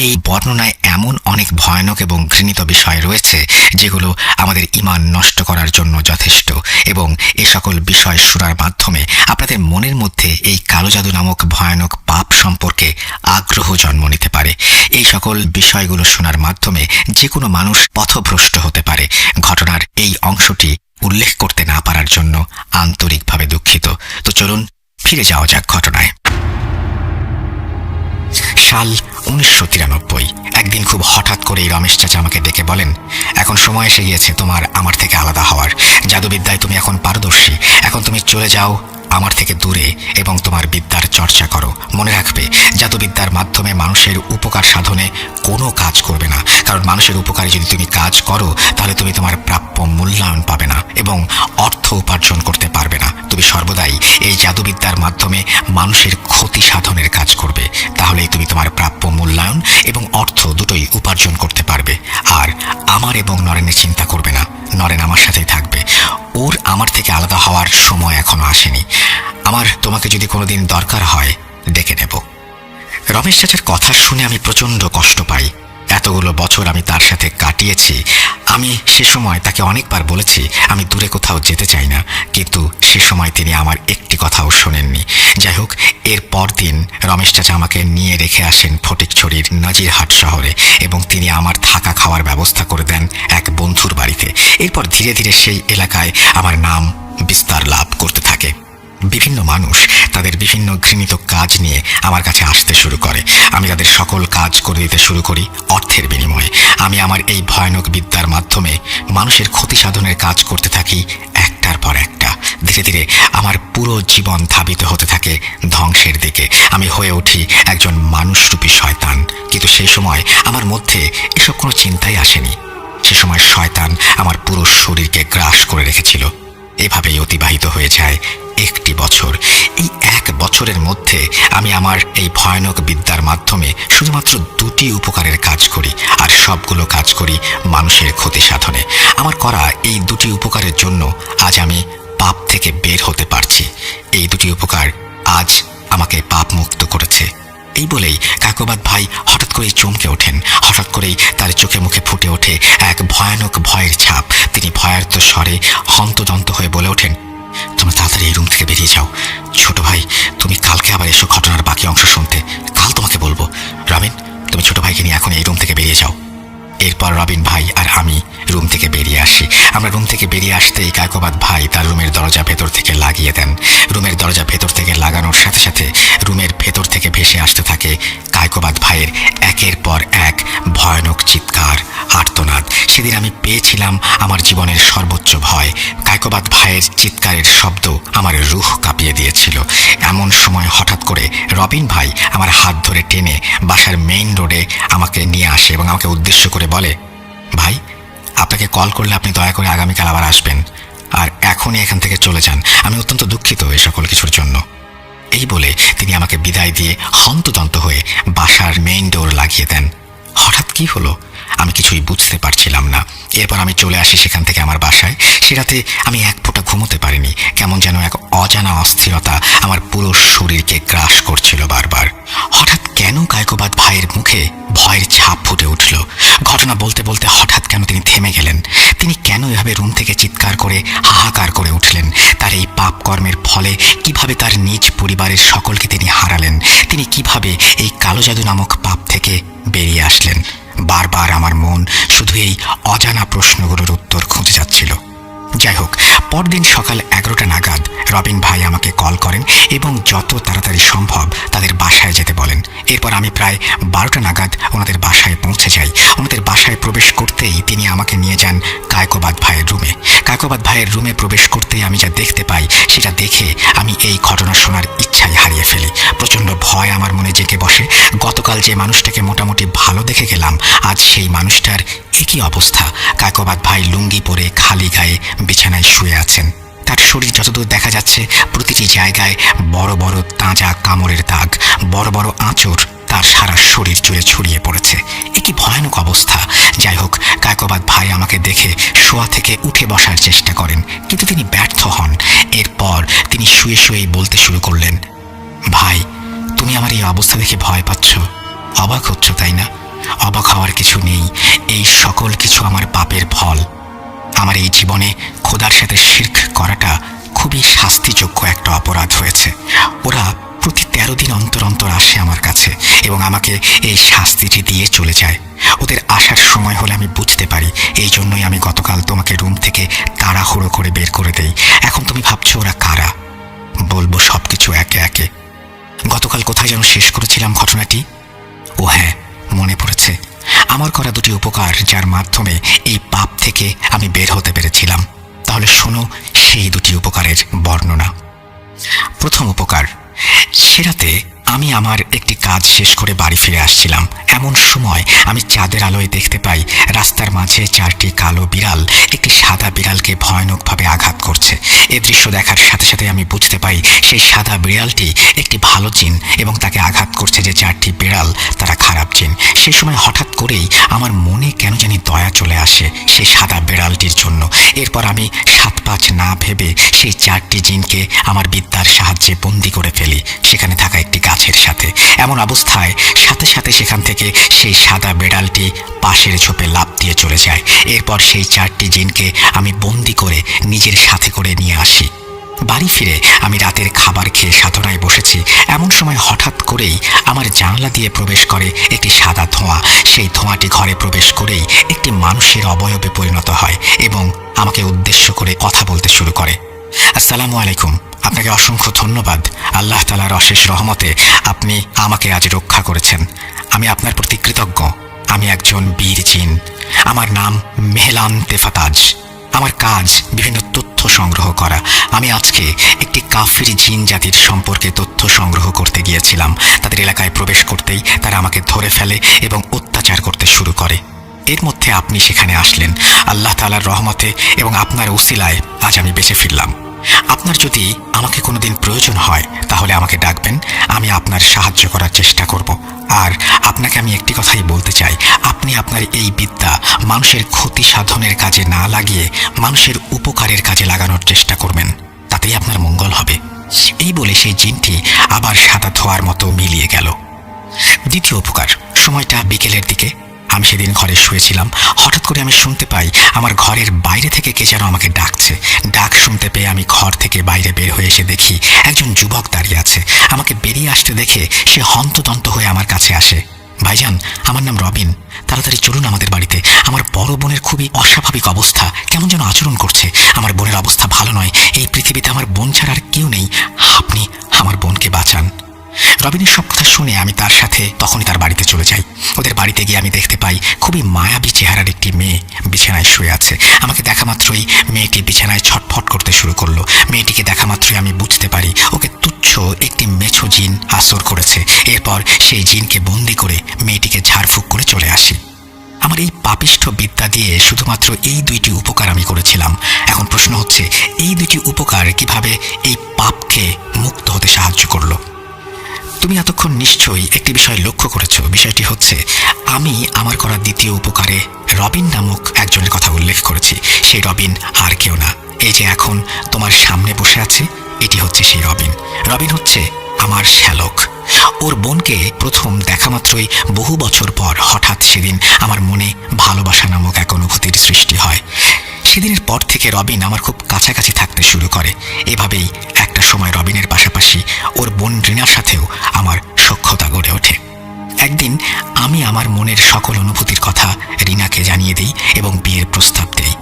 এই বর্ণনায় এমন অনেক ভয়ানক এবং ঘৃণিত বিষয় রয়েছে যেগুলো আমাদের ঈমান নষ্ট করার জন্য যথেষ্ট। এবং এ সকল বিষয় শোনার মাধ্যমে আপনাদের মনের মধ্যে এই কালো জাদু নামক ভয়ানক পাপ সম্পর্কে আগ্রহ জন্ম নিতে পারে। এই সকল বিষয়গুলো শোনার মাধ্যমে যে কোনো মানুষ পথভ্রষ্ট হতে পারে। ঘটনার এই অংশটি উল্লেখ করতে না পারার জন্য আন্তরিকভাবে দুঃখিত। তো চলুন ফিরে যাওয়া যাক ঘটনায়। সাল 1993। একদিন খুব হঠাৎ করেই রমেশ চাচা আমাকে ডেকে বলেন, এখন সময় এসে গিয়েছে তোমার আমার থেকে আলাদা হওয়ার। জাদুবিদ্যায় তুমি এখন পারদর্শী, এখন তুমি চলে যাও আমার থেকে দূরে এবং তোমার বিদ্যার চর্চা করো। মনে রাখবে, জাদুবিদ্যার মাধ্যমে মানুষের উপকার সাধনে কোনো কাজ করবে না, কারণ মানুষের উপকারে যদি তুমি কাজ করো তাহলে তুমি তোমার প্রাপ্য মূল্যায়ন পাবে না এবং অর্থ উপার্জন করতে পারবে না। তুমি সর্বদাই এই জাদুবিদ্যার মাধ্যমে মানুষের ক্ষতি সাধনের কাজ করবে, তাহলেই তুমি তোমার প্রাপ্য মূল্যায়ন এবং অর্থ দুটোই উপার্জন করতে পারবে। আর আমার এবং নরেনের চিন্তা করবে না, নরেন আমার সাথেই থাকবে। ওর আমার থেকে আলাদা হওয়ার সময় এখনো আসেনি। আমার তোমাকে যদি কোনোদিন দরকার হয় ডেকে নেব। রমেশ চাচার কথা শুনে আমি প্রচণ্ড কষ্ট পাই। এতগুলো বছর আমি তার সাথে কাটিয়েছি। আমি সে সময় তাকে অনেকবার বলেছি আমি দূরে কোথাও যেতে চাই না, কিন্তু সে সময় তিনি আমার একটি কথাও শোনেননি। যাই হোক, এর পরদিন রমেশ চাচা আমাকে নিয়ে রেখে আসেন ফটিকছড়ির নাজিরহাট শহরে এবং তিনি আমার থাকা খাওয়ার ব্যবস্থা করে দেন এক বন্ধুর বাড়িতে। এরপর ধীরে ধীরে সেই এলাকায় আমার নাম বিস্তার লাভ করতে থাকে। বিভিন্ন মানুষ তাদের বিভিন্ন ঘৃণিত কাজ নিয়ে আমার কাছে আসতে শুরু করে। আমি তাদের সকল কাজ করে দিতে শুরু করি অর্থের বিনিময়ে। আমি আমার এই ভয়ানক বিদ্যার মাধ্যমে মানুষের ক্ষতি সাধনের কাজ করতে থাকি একটার পর একটা। ধীরে ধীরে আমার পুরো জীবন ধাবিত হতে থাকে ধ্বংসের দিকে। আমি হয়ে উঠি একজন মানুষরূপী শয়তান, কিন্তু সেই সময় আমার মধ্যে এসব কোনো চিন্তাই আসেনি। সে সময় শয়তান আমার পুরো শরীরকে গ্রাস করে রেখেছিল। এভাবেই অতিবাহিত হয়ে যায় একটি বছর। এই এক বছরের মধ্যে আমি আমার এই ভয়ানক বিদ্যার মাধ্যমে শুধুমাত্র দুটি উপকারের কাজ করি, আর সবগুলো কাজ করি মানুষের ক্ষতি সাধনে। আমার করা এই দুটি উপকারের জন্য আজ আমি পাপ থেকে বের হতে পারছি। এই দুটি উপকার আজ আমাকে পাপ মুক্ত করেছে। এই বলেই কাকবাদ ভাই হঠাৎ করেই চমকে ওঠেন। হঠাৎ করেই তার চোখে মুখে ফুটে ওঠে এক ভয়ানক ভয়ের ছাপ। তিনি ভয়ার্ত স্বরে হন্তদন্ত হয়ে বলে ওঠেন, তোমরা তাড়াতাড়ি এই রুম থেকে বেরিয়ে যাও। ছোট ভাই, তুমি কালকে আবার এসো ঘটনার বাকি অংশ শুনতে। কাল তোমাকে বলবো। রবিন, তুমি ছোট ভাইকে নিয়ে এখন এই রুম থেকে বেরিয়ে যাও। এরপর রবিন ভাই আর আমি রুম থেকে বেরিয়ে আসি। আমরা রুম থেকে বেরিয়ে আসতেই কায়কোবাদ ভাই তার রুমের দরজা ভেতর থেকে লাগিয়ে দেন। রুমের দরজা ভেতর থেকে লাগানোর সাথে সাথে রুমের ভেতর থেকে ভেসে আসতে থাকে কায়কোবাদ ভাইয়ের একের পর এক ভয়ানক চিৎকার, আর্তনাদ। সেদিন আমি পেয়েছিলাম আমার জীবনের সর্বোচ্চ ভয়। কায়কোবাদ ভাইয়ের চিৎকারের শব্দ আমার রুহ কাঁপিয়ে দিয়েছিল। এমন সময় হঠাৎ করে রবিন ভাই আমার হাত ধরে টেনে বাসার মেইন রোডে আমাকে নিয়ে আসে এবং আমাকে উদ্দেশ্য করে বলে, ভাই, আপনাকে কল করলে আপনি দয়া করে আগামীকাল আবার আসবেন, আর এখনই এখান থেকে চলে যান। আমি অত্যন্ত দুঃখিত এই সকল কিছুর জন্য। এই বলে তিনি আমাকে বিদায় দিয়ে হন্তদন্ত হয়ে বাসার মেইন ডোর লাগিয়ে দেন। হঠাৎ কি হলো আমি কিছুই বুঝতে পারছিলাম না। এরপর আমি চলে আসি সেখান থেকে আমার বাসায়। সে রাতে আমি এক ফোঁটা ঘুমোতে পারিনি। কেমন যেন এক অজানা অস্থিরতা আমার পুরো শরীরকে গ্রাস করছিল বারবার। হঠাৎ কেন কায়কোবাদ ভাইয়ের মুখে ভয়ের ছাপ ফুটে উঠল? ঘটনা বলতে বলতে হঠাৎ কেন তিনি থেমে গেলেন? তিনি কেন এভাবে রুম থেকে চিৎকার করে হাহাকার করে উঠলেন? তার এই পাপ কর্মের ফলে কিভাবে তার নিজ পরিবারের সকলকে তিনি হারালেন? তিনি কিভাবে এই কালো জাদু নামক পাপ থেকে বেরিয়ে আসলেন? বারবার আমার মন শুধু এই অজানা প্রশ্নগুলোর উত্তর খুঁজে যাচ্ছিল। যাই হোক, পরদিন সকাল 11টা নাগাদ রবিন ভাই আমাকে কল করেন এবং যত তাড়াতাড়ি সম্ভব তাদের বাসায় যেতে বলেন। এরপর আমি প্রায় 12টা নাগাদ ওনাদের বাসায় পৌঁছে যাই। ওনাদের বাসায় প্রবেশ করতেই তিনি আমাকে নিয়ে যান কায়কোবাদ ভাইয়ের রুমে। কায়কোবাদ ভাইয়ের রুমে প্রবেশ করতেই আমি যা দেখতে পাই সেটা দেখে আমি এই ঘটনা শোনার ইচ্ছাই হারিয়ে ফেলি। প্রচণ্ড ভয় আমার মনে জেগে বসে। গতকাল যে মানুষটাকে মোটামুটি ভালো দেখে গেলাম, আজ সেই মানুষটার একই অবস্থা। কায়কোবাদ ভাই লুঙ্গি পরে খালি গায়ে বিছানায় শুয়ে আছেন। তার শরীর যতদূর দেখা যাচ্ছে প্রতিটি জায়গায় বড় বড় তাজা কামড়ের দাগ, বড় বড় আঁচড় তার সারা শরীর জুড়ে ছড়িয়ে পড়েছে। একই ভয়ানক অবস্থা। যাই হোক, কায়কোবাদ ভাই আমাকে দেখে শোয়া থেকে উঠে বসার চেষ্টা করেন, কিন্তু তিনি ব্যর্থ হন। এরপর তিনি শুয়ে শুয়েই বলতে শুরু করলেন, ভাই, তুমি আমার এই অবস্থা দেখে ভয় পাচ্ছ, অবাক হচ্ছ তাই না? অবাক হওয়ার কিছু নেই। এই সকল কিছু আমার পাপের ফল। আমার এই জীবনে খোদার সাথে শিরক করাটা খুবই শাস্তিযোগ্য একটা অপরাধ হয়েছে। ওরা প্রতি 13 দিন অন্তর অন্তর আসে আমার কাছে এবং আমাকে এই শাস্তিটি দিয়ে চলে যায়। ওদের আসার সময় হলে আমি বুঝতে পারি, এই জন্যই আমি গতকাল তোমাকে রুম থেকে তাড়াহুড়ো করে বের করে দেই। এখন তুমি ভাবছো ওরা কারা? বলবো সবকিছু একে একে। গতকাল কোথায় যেন শেষ করেছিলাম ঘটনাটি? ও হ্যাঁ, মনে পড়েছে। আমার করা দুটি উপকার যার মাধ্যমে এই পাপ থেকে আমি বের হতে পেরেছিলাম। তাহলে শোনো সেই দুটি উপকারের বর্ণনা। প্রথম উপকার, সে রাতে আমি আমার একটি কাজ শেষ করে বাড়ি ফিরে আসছিলাম। এমন সময় আমি চাঁদের আলোয় দেখতে পাই রাস্তার মাঝে 4টি কালো বিড়াল একটি সাদা বিড়ালকে ভয়ানকভাবে আঘাত করছে। এ দৃশ্য দেখার সাথে সাথে আমি বুঝতে পাই সেই সাদা বিড়ালটি একটি ভালো জিন এবং তাকে আঘাত করছে যে 4টি বিড়াল তারা খারাপ জিন। সে সময় হঠাৎ করেই আমার মনে কেন জানি দয়া চলে আসে সেই সাদা বিড়ালটির জন্য। এরপর আমি 7-5 না ভেবে সেই 4টি জিনকে আমার বিদ্যার সাহায্যে বন্দি করে ফেলি সেখানে থাকা একটি গাছের সাথে। এমন অবস্থায় সাথে সাথে সেখান থেকে সেই সাদা বিড়ালটি পাশের ঝোপে লাফ দিয়ে চলে যায়। এরপর সেই 4টি জিনকে আমি বন্দি করে নিজের সাথে করে নিয়ে আসি। বাড়ি ফিরে আমি রাতের খাবার খেয়ে সাধনায় বসেছি। এমন সময় হঠাৎ করেই আমার জানলা দিয়ে প্রবেশ করে একটি সাদা ধোঁয়া। সেই ধোঁয়াটি ঘরে প্রবেশ করেই একটি মানুষের অবয়বে পরিণত হয় এবং আমাকে উদ্দেশ্য করে কথা বলতে শুরু করে। আসসালামু আলাইকুম। আপনাকে অসংখ্য ধন্যবাদ। আল্লাহ তাআলার অশেষ রহমতে আপনি আমাকে আজ রক্ষা করেছেন। আমি আপনার প্রতি কৃতজ্ঞ। আমি একজন বীর জিন। আমার নাম মেহলান তেফাতাজ। আমার কাজ বিভিন্ন তথ্য সংগ্রহ করা। আমি আজকে একটি কাফির জিন জাতির সম্পর্কে তথ্য সংগ্রহ করতে গিয়েছিলাম। তাদের এলাকায় প্রবেশ করতেই তারা আমাকে ধরে ফেলে এবং অত্যাচার করতে শুরু করে। এর মধ্যে আপনি সেখানে আসলেন। আল্লাহ তাআলার রহমতে এবং আপনার উসিলায় আজ আমি বেঁচে ফিরলাম। আপনার যদি আমাকে কোনোদিন প্রয়োজন হয় তাহলে আমাকে ডাকবেন। আমি আপনার সাহায্য করার চেষ্টা করব। আর আপনাকে আমি একটি কথাই বলতে চাই, আপনি আপনার এই বিদ্যা মানুষের ক্ষতি সাধনের কাজে না লাগিয়ে মানুষের উপকারের কাজে লাগানোর চেষ্টা করবেন, তাতেই আপনার মঙ্গল হবে। এই বলে সেই জিনটি আবার সাদা ধোঁয়ার মতো মিলিয়ে গেল। দ্বিতীয় উপকার, সময়টা বিকেলের দিকে। আমি সেদিন ঘরে শুয়েছিলাম। হঠাৎ করে আমি শুনতে পাই আমার ঘরের বাইরে থেকে কে যেন আমাকে ডাকছে। ডাক শুনতে পেয়ে আমি ঘর থেকে বাইরে বের হয়ে এসে দেখি একজন যুবক দাঁড়িয়ে আছে। আমাকে বেরিয়ে আসতে দেখে সে হন্তদন্ত হয়ে আমার কাছে আসে। ভাইজান, আমার নাম রবিন, তাড়াতাড়ি চলুন আমাদের বাড়িতে। আমার বড় বোনের খুবই অস্বাভাবিক অবস্থা, কেমন যেন আচরণ করছে। আমার বোনের অবস্থা ভালো নয়। এই পৃথিবীতে আমার বোন ছাড়া আর কেউ নেই। আপনি আমার বোনকে বাঁচান। রবিনের সব কথা শুনে আমি তার সাথে তখনই তার বাড়িতে চলে যাই। ওদের বাড়িতে গিয়ে আমি দেখতে পাই খুবই মায়াবী চেহারার একটি মেয়ে বিছানায় শুয়ে আছে। আমাকে দেখা মাত্রই মেয়েটি বিছানায় ছটফট করতে শুরু করলো। মেয়েটিকে দেখা মাত্রই আমি বুঝতে পারি ওকে তুচ্ছ একটি মেছো জিন আসর করেছে। এরপর সেই জিনকে বন্দি করে মেয়েটিকে ঝাড়ফুঁক করে চলে আসি। আমার এই পাপিষ্ঠ বিদ্যা দিয়ে শুধুমাত্র এই 2টি উপকার আমি করেছিলাম। এখন প্রশ্ন হচ্ছে, এই 2টি উপকার কিভাবে এই পাপকে মুক্ত হতে সাহায্য করলো? তুমি এতক্ষণ নিশ্চয়ই একটি বিষয় লক্ষ্য করেছো। বিষয়টি হচ্ছে, আমি আমার করা দ্বিতীয় উপকারে রবিন নামক একজনের কথা উল্লেখ করেছি। সেই রবিন আর কেউ না, এই যে এখন তোমার সামনে বসে আছে, এটি হচ্ছে সেই রবিন। রবিন হচ্ছে আমার শ্যালক। ওর বোনকে প্রথম দেখা মাত্রই বহু বছর পর হঠাৎ সেদিন আমার মনে ভালোবাসা নামক এক অনুভূতির সৃষ্টি হয়। সেদিনের পর থেকে রবিন আমার খুব কাছাকাছি থাকতে শুরু করে। এভাবেই একটা সময় রবিনের পাশাপাশি ওর বোন রিনার সাথেও আমার সখ্যতা গড়ে ওঠে। একদিন আমি আমার মনের সকল অনুভূতির কথা রিনাকে জানিয়ে দিই এবং বিয়ের প্রস্তাব দেই।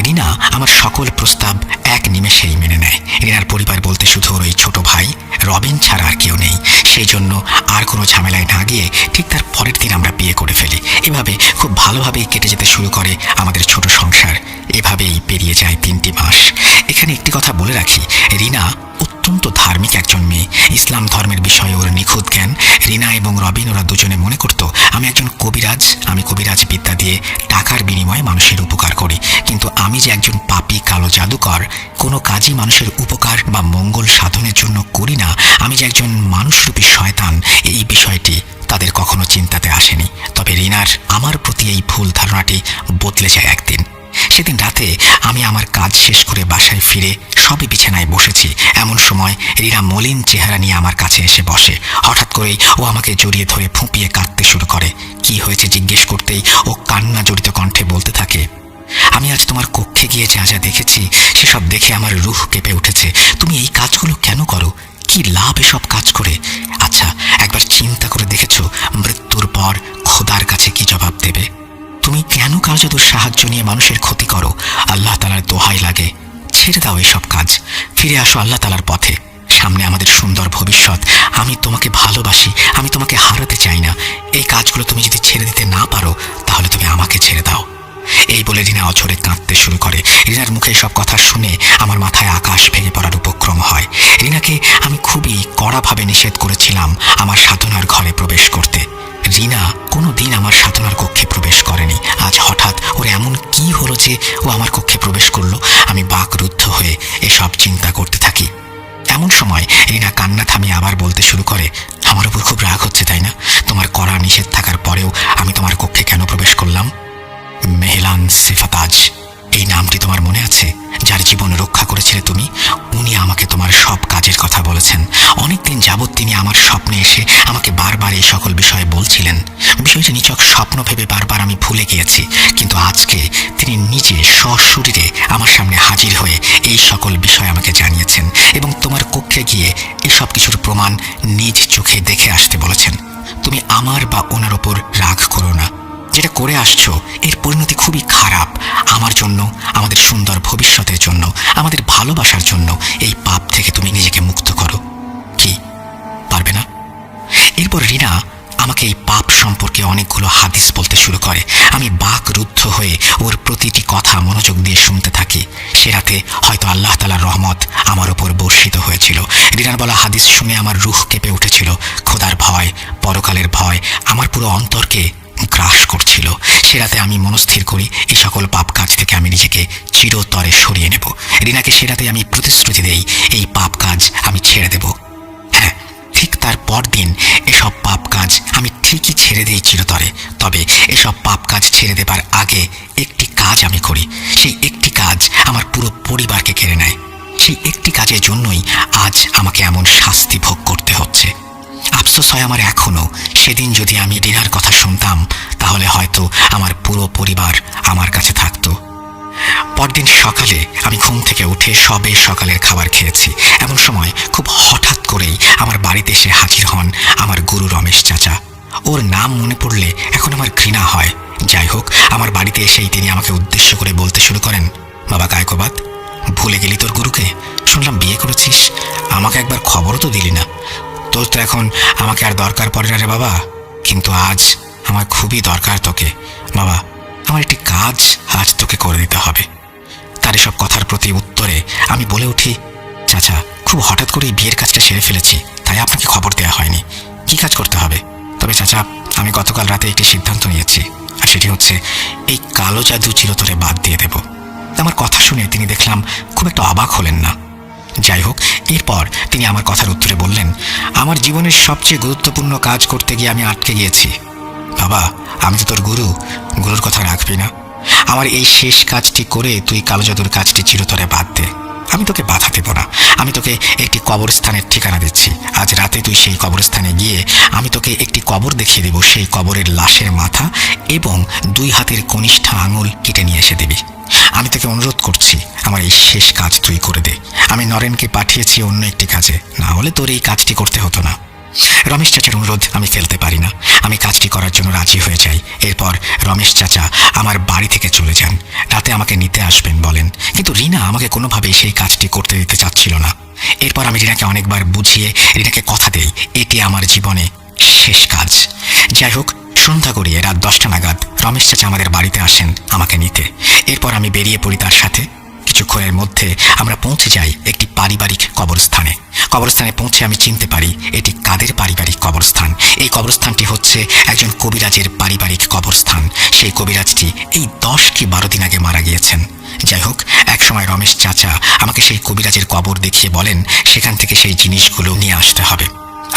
রিনা আমার সকল প্রস্তাব এক নিমেষেই মেনে নেয়। রিনার পরিবার বলতে শুধু ওর ওই ছোট ভাই রবিন ছাড়া আর কেউ নেই। সেই জন্য আর কোনো ঝামেলায় না গিয়ে ঠিক তার পরের দিন আমরা বিয়ে করে ফেলি। এভাবে খুব ভালোভাবেই কেটে যেতে শুরু করে আমাদের ছোট সংসার। এভাবেই পেরিয়ে যায় 3টি মাস। এখানে একটি কথা বলে রাখি, রিনা অত্যন্ত ধার্মিক একজন মেয়ে। ইসলাম ধর্মের বিষয়ে ওর নিখুঁত জ্ঞান। রিনা এবং রবিন ওরা দুজনে মনে করত আমি একজন কবিরাজ। আমি কবিরাজ বিদ্যা দিয়ে টাকার বিনিময়ে মানুষের উপকার করি। কিন্তু আমি যে একজন পাপী কালো জাদুকর, কোনো কাজই মানুষের উপকার বা মঙ্গল সাধনের জন্য করি না। আমি যে একজন মানুষরূপী শয়তান, এই বিষয়টি তাদের কখনো চিন্তাতে আসেনি। তবে রিনার আমার প্রতি এই ভুল ধারণাটি বদলে যায় একদিন। সেদিন রাতে আমি আমার কাজ শেষ করে বাসায় ফিরে সবে বিছানায় বসেছি। এমন সময় রিনা মলিন চেহারা নিয়ে আমার কাছে এসে বসে। হঠাৎ করেই ও আমাকে জড়িয়ে ধরে ফুঁপিয়ে কাঁদতে শুরু করে। কি হয়েছে জিজ্ঞেস করতেই ও কান্না জড়িত কণ্ঠে বলতে থাকে, আমি আজ তোমার কক্ষে গিয়ে যা যা দেখেছি সেসব দেখে আমার রুহ কেঁপে উঠেছে। তুমি এই কাজগুলো কেন করো? কি লাভ এসব কাজ করে? আচ্ছা, একবার চিন্তা করে দেখেছো মৃত্যুর পর খোদার কাছে কি জবাব দেবে? তুমি কেন কালজাদুর সাহায্য নিয়ে মানুষের ক্ষতি করো? আল্লাহ তাআলার দোহাই লাগে, ছেড়ে দাও এসব কাজ, ফিরে আসো আল্লাহ তাআলার পথে। সামনে আমাদের সুন্দর ভবিষ্যৎ। আমি তোমাকে ভালোবাসি, আমি তোমাকে হারাতে চাই না। এই কাজগুলো তুমি যদি ছেড়ে দিতে না পারো, তাহলে তুমি আমাকে ছেড়ে দাও। এই বলে রিনা অঝরে কাঁদতে শুরু করে। রিনার মুখে সব কথা শুনে আমার মাথায় আকাশ ভেঙে পড়ার উপক্রম হয়। রিনাকে আমি খুবই কড়াভাবে নিষেধ করেছিলাম আমার সাধনার ঘরে প্রবেশ করতে। রিনা কোনো দিন আমার সাধনার কক্ষে প্রবেশ করেনি। আজ হঠাৎ ওর এমন কি হলো যে ও আমার কক্ষে প্রবেশ করলো? আমি বাকরুদ্ধ হয়ে এসব চিন্তা করতে থাকি। এমন সময় রিনা কান্না থামিয়ে আবার বলতে শুরু করে, আমার উপর খুব রাগ হচ্ছে তাই না? তোমার কড়া নিষেধ থাকার পরেও আমি তোমার কক্ষে কেন প্রবেশ করলাম? মেহলান সিফাতাজ, এই নামটি তোমার মনে আছে? যার জীবন রক্ষা করেছিলে তুমি, উনি আমাকে তোমার সব কাজের কথা বলেছেন। অনেকদিন যাবৎ তিনি আমার স্বপ্নে এসে আমাকে বারবার এই সকল বিষয়ে বলছিলেন। বিষয়টি নিছক স্বপ্ন ভেবে বারবার আমি ভুলে গিয়েছি, কিন্তু আজকে তিনি নিজে সশরীরে আমার সামনে হাজির হয়ে এই সকল বিষয় আমাকে জানিয়েছেন এবং তোমার কক্ষে গিয়ে এসব কিছুর প্রমাণ নিজ চোখে দেখে আসতে বলেছেন। তুমি আমার বা ওনার ওপর রাগ করো না। যেটা করে আসছো এর পরিণতি খুবই খারাপ। আমার জন্য, আমাদের সুন্দর ভবিষ্যতের জন্য, আমাদের ভালোবাসার জন্য এই পাপ থেকে তুমি নিজেকে মুক্ত করো। কি পারবে না? এরপর রিনা আমাকে এই পাপ সম্পর্কে অনেকগুলো হাদিস বলতে শুরু করে। আমি বাকরুদ্ধ হয়ে ওর প্রতিটি কথা মনোযোগ দিয়ে শুনতে থাকি। সে রাতে হয়তো আল্লাহ তাআলার রহমত আমার ওপর বর্ষিত হয়েছিল। রিনার বলা হাদিস শুনে আমার রুহ কেঁপে উঠেছিল। খোদার ভয়, পরকালের ভয় আমার পুরো অন্তরকে গ্রাস করছিল। সে রাতে আমি মনস্থির করি এই সকল পাপ কাজ থেকে আমি নিজেকে চিরতরে সরিয়ে নেব। রিনাকে সে রাতে আমি প্রতিশ্রুতি দেই এই পাপ কাজ আমি ছেড়ে দেব। হ্যাঁ, ঠিক তার পরদিন এসব পাপ কাজ আমি ঠিকই ছেড়ে দিই চিরতরে। তবে এসব পাপ কাজ ছেড়ে দেবার আগে একটি কাজ আমি করি। সেই একটি কাজ আমার পুরো পরিবারকে কেড়ে নেয়। সেই একটি কাজের জন্যই আজ আমাকে এমন শাস্তি ভোগ করতে হচ্ছে। আফসোস হয় আমার এখনো, সেদিন যদি আমি রিনার কথা শুনতাম তাহলে হয়তো আমার পুরো পরিবার আমার কাছে থাকতো। পরদিন সকালে আমি ঘুম থেকে উঠে সবে সকালের খাবার খেয়েছি। এমন সময় খুব হঠাৎ করেই আমার বাড়িতে এসে হাজির হন আমার গুরু রমেশ চাচা। ওর নাম মনে পড়লে এখন আমার ঘৃণা হয়। যাই হোক, আমার বাড়িতে এসেই তিনি আমাকে উদ্দেশ্য করে বলতে শুরু করেন, বাবা কায়কোবাদ, ভুলে গেলি তোর গুরুকে? শুনলাম বিয়ে করেছিস, আমাকে একবার খবরও তো দিলি না। তোর তো এখন আমাকে আর দরকার পড়ে না রে বাবা, কিন্তু আজ আমার খুবই দরকার তোকে। বাবা, আমার একটি কাজ আজ তোকে করে দিতে হবে। তার এসব কথার প্রতি উত্তরে আমি বলে উঠি, চাচা, খুব হঠাৎ করেই বিয়ের কাজটা সেরে ফেলেছি, তাই আপনাকে খবর দেওয়া হয়নি। কি কাজ করতে হবে? তবে চাচা, আমি গতকাল রাতে একটি সিদ্ধান্ত নিয়েছি, আর সেটি হচ্ছে এই কালো জাদু চিরতরে বাদ দিয়ে দেব। আমার কথা শুনে তিনি দেখলাম খুব একটা অবাক হলেন না। যাই হোক, এরপর তিনি আমার কথার উত্তরে বললেন, আমার জীবনের সবচেয়ে গুরুত্বপূর্ণ কাজ করতে গিয়ে আমি আটকে গিয়েছি। বাবা, আমি তো তোর গুরু, গুরুর কথা রাখবি না? আমার এই শেষ কাজটি করে তুই কালো জাদুর কাজটি চিরতরে বাদ দে। আমি তোকে বাধা দেব না। আমি তোকে একটি কবরস্থানের ঠিকানা দিচ্ছি। আজ রাতে তুই সেই কবরস্থানে গিয়ে আমি তোকে একটি কবর দেখিয়ে দেব। সেই কবরের লাশের মাথা এবং 2 হাতের কনিষ্ঠ আঙুল কেটে নিয়ে এসে দিবি। আমি তোকে অনুরোধ করছি, আমার এই শেষ কাজ তুই করে দে। আমি নরেনকে পাঠিয়েছি অন্য একটি কাজে, না হলে তোর এই কাজটি করতে হতো না। রমেশ চাচার অনুরোধ আমি ফেলতে পারি না। আমি কাজটি করার জন্য রাজি হয়ে যাই। এরপর রমেশ চাচা আমার বাড়ি থেকে চলে যান। রাতে আমাকে নিতে আসবেন বলেন, কিন্তু রিনা আমাকে কোনোভাবেই সেই কাজটি করতে দিতে চাচ্ছিল না। এরপর আমি রিনাকে অনেকবার বুঝিয়ে রিনাকে কথা দেই এটি আমার জীবনে শেষ কাজ। যাই হোক, সন্ধ্যা গড়িয়ে রাত 10টা নাগাদ রমেশ চাচা আমাদের বাড়িতে আসেন আমাকে নিতে। এরপর আমি বেরিয়ে পড়ি তার সাথে। কিছুক্ষণের মধ্যে আমরা পৌঁছে যাই একটি পারিবারিক কবরস্থানে। কবরস্থানে পৌঁছে আমি চিনতে পারি এটি কাদের পারিবারিক কবরস্থান। এই কবরস্থানটি হচ্ছে একজন কবিরাজের পারিবারিক কবরস্থান। সেই কবিরাজটি এই 10 কি 12 দিন আগে মারা গিয়েছেন। যাই হোক, একসময় রমেশ চাচা আমাকে সেই কবিরাজের কবর দেখিয়ে বলেন সেখান থেকে সেই জিনিসগুলো নিয়ে আসতে হবে।